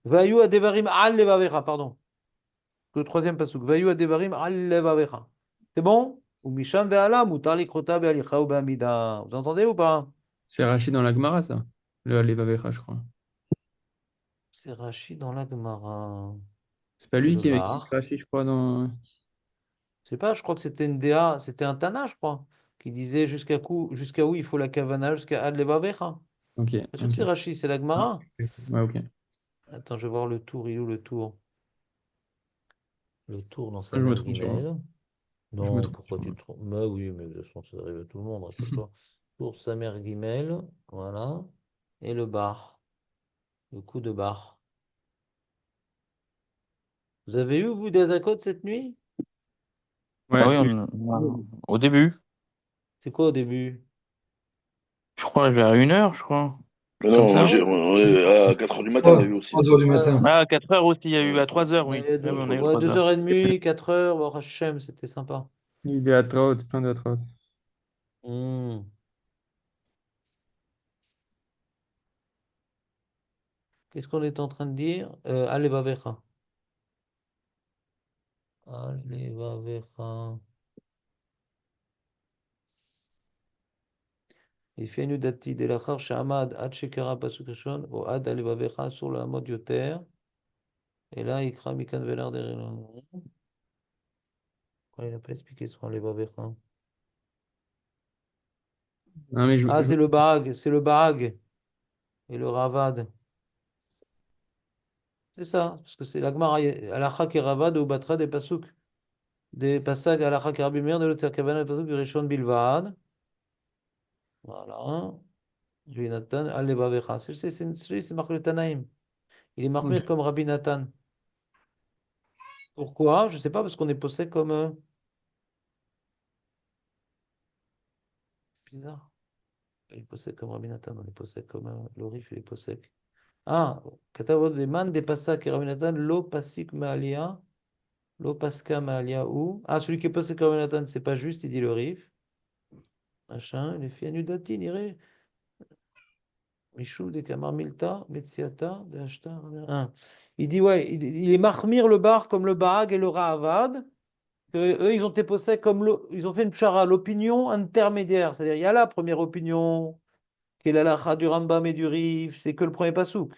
A: והיו הדברים על לבביך, pardon. Le troisième pasuk. והיו הדברים על לבביך. C'est bon? ומשם והלאה מותר לקרותה בהליכה ובעמידה. Vous entendez ou pas?
F: C'est Rachid dans la Gemara, ça. Le Alevavecha, je crois.
A: C'est Rashi dans la Gemara.
F: C'est pas
A: Et
F: lui
A: le
F: qui
A: bar.
F: Rachid, je crois, dans.
A: Je sais pas, je crois que c'était une DA, c'était un Tana, je crois, qui disait jusqu'à où il faut la kavana, jusqu'à ad levavecha.
F: Ok,
A: Bien sûr que c'est
F: ok.
A: Rashi, c'est la Gemara.
F: Ouais, ok.
A: Attends, je vais voir le tour, il est où le tour? Le tour dans sa
F: Je me
A: mère
F: trompe sûrement.
A: Guimel.
F: Je me
A: Non,
F: trompe
A: pourquoi tu
F: sûrement.
A: te trompes? Bah oui, mais de toute façon, ça arrive à tout le monde, rassure-toi. Pour sa mère Guimel, voilà. Et le bar, le coup de bar. Vous avez eu, vous, des accotes cette nuit?
D: Ah
F: Ouais,
D: oui,
F: oui.
D: au début,
A: C'est quoi au début?
D: je crois vers 1 heure, je crois.
E: Mais
D: Comme
E: non,
D: ça.
E: on est à 4 heures du matin, on a eu aussi.
C: 3 heures du
A: Ouais,
C: matin.
D: Ah, 4 heures aussi, il y a eu
E: Ouais.
D: à 3 heures, oui.
A: ouais,
D: Ah oui, on a eu
A: ouais,
D: 3 heures.
A: 2h30, 4 heures, bon, Hachem, c'était sympa.
F: Il est à Trout, plein de Trout.
A: Hmm. Qu'est-ce qu'on est en train de dire? Alevavecha. Alevavecha. לפי דעתי דלאחר שעמד עד שקרא פסוק ראשון, או עד הלבביך אסור לעמוד יותר, אלא יקרא מכאן ולהר דרך אלוהים. Pourquoi il n'a pas expliqué sur הלבביך?
F: Non, mais
A: Ah, c'est le Bahag et le Ravad. C'est ça, parce que c'est la Gemara, Alacha et Ravad ou Batra des Pasuk. Des passages Alacha et Rabbi Meir de l'autre Kavana, des Pasuk du Rishon Bilvad. Voilà. Lui, Nathan, Alevavecha. C'est marqué le Tanaïm. Il est marqué
F: ok.
A: comme Rabbi Nathan. Pourquoi? Je ne sais pas, parce qu'on est posé comme. bizarre. Il possède comme Rabbi Nathan, il possède comme le Rif, il possède. Ah, Katavod de Man de Pasak et Rabbi Nathan, lo pasik ma'alia, lo paska ma'alia ou. Ah, celui qui possède comme Rabbi Nathan, c'est pas juste, il dit le Rif. Machin, les filles Anudati, dirait. Mishou de Kamar Milta, Betsiata, de Hashta. Ah. Il dit, ouais, il est Mahmir le bar comme le Baag et le Ra'avad. Eux, ils ont été possèdés comme ils ont fait une pshara, l'opinion intermédiaire. C'est-à-dire, il y a la première opinion, qui est la lacha du Rambam et du Rif, c'est que le premier pasouk.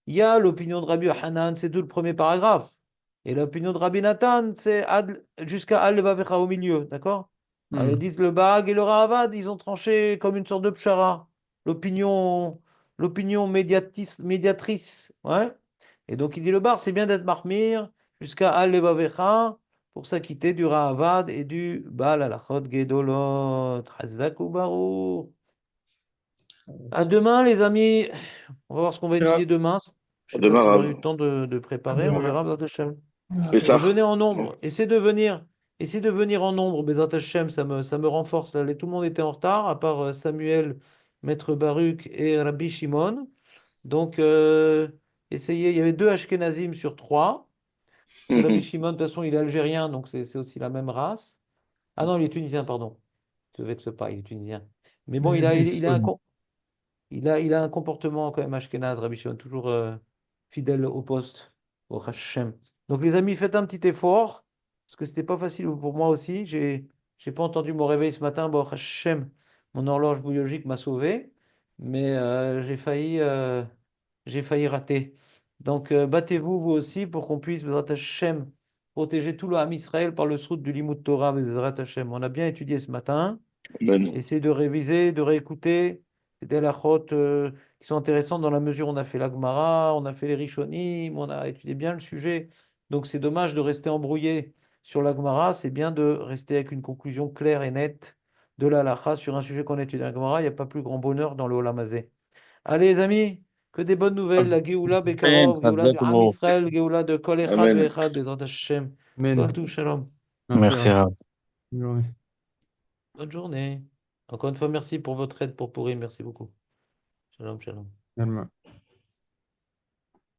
A: Il y a l'opinion de Rabbi Hanan, c'est tout le premier paragraphe. Et l'opinion de Rabbi Nathan, c'est jusqu'à Al-Levavecha au milieu, d'accord? Alors, ils disent le Baag et le Ra'avad, ils ont tranché comme une sorte de pshara. L'opinion, l'opinion médiatrice, ouais. Et donc, il dit le bar, c'est bien d'être Mahmir jusqu'à Al-Levavecha pour s'acquitter du Ra'avad et du Baal Alachot Gedolot. Hazak ou Baruch. À demain, les amis. On va voir ce qu'on va étudier demain. Je ne sais pas
E: Demain,
A: si vous aurez eu
E: Rav.
A: le temps de préparer. On verra, Bezat Hashem.
E: Et
A: Et
E: ça.
A: venez en nombre. Essayez de venir en nombre, Bezat Hashem. Ça me renforce. Là, tout le monde était en retard, à part Samuel, Maître Baruch et Rabbi Shimon. Donc, essayez. Il y avait 2 Ashkenazim sur 3. Et Rabbi Shimon, de toute façon, il est algérien, donc c'est aussi la même race. Ah non, il est tunisien, pardon. Ne te vexe pas, il est tunisien. Mais bon,
C: Mais
A: il
C: ils
A: a, il,
C: disent,
A: il a un, com- il a un comportement quand même ashkénaze, Rabbi Shimon, toujours fidèle au poste, au Hachem. Donc les amis, faites un petit effort, parce que c'était pas facile pour moi aussi. J'ai pas entendu mon réveil ce matin, bon, Hachem, mon horloge biologique m'a sauvé, mais j'ai failli rater. Donc battez-vous vous aussi pour qu'on puisse, Bezrat Hachem, protéger tout le Ham Israël par le srout du Limud Torah, Bezrat Hachem. On a bien étudié ce matin.
E: Amen.
A: Essayez de réviser, de réécouter. C'est des halachot qui sont intéressantes dans la mesure où on a fait la Gemara, on a fait les Rishonim, on a étudié bien le sujet. Donc c'est dommage de rester embrouillé sur la Gemara. C'est bien de rester avec une conclusion claire et nette de la halacha sur un sujet qu'on étudie dans la Gemara. Il n'y a pas plus grand bonheur dans le Olam Hazé. Allez les amis, que des bonnes nouvelles. La Géoula
G: Amen.
A: Bekarov, Géoula de Am
G: Hazak
A: Israël, Géoula de Kol Echad
E: Amen.
A: Ve'echad, Bezrat Hashem.
F: Amen.
A: Kol Tov Shalom.
F: Merci,
G: Merci,
F: Rav.
G: Rav.
F: Bonne journée.
A: Bonne journée. Encore une fois, merci pour votre aide pour pourrir. Merci beaucoup. Shalom, shalom.
F: Calme.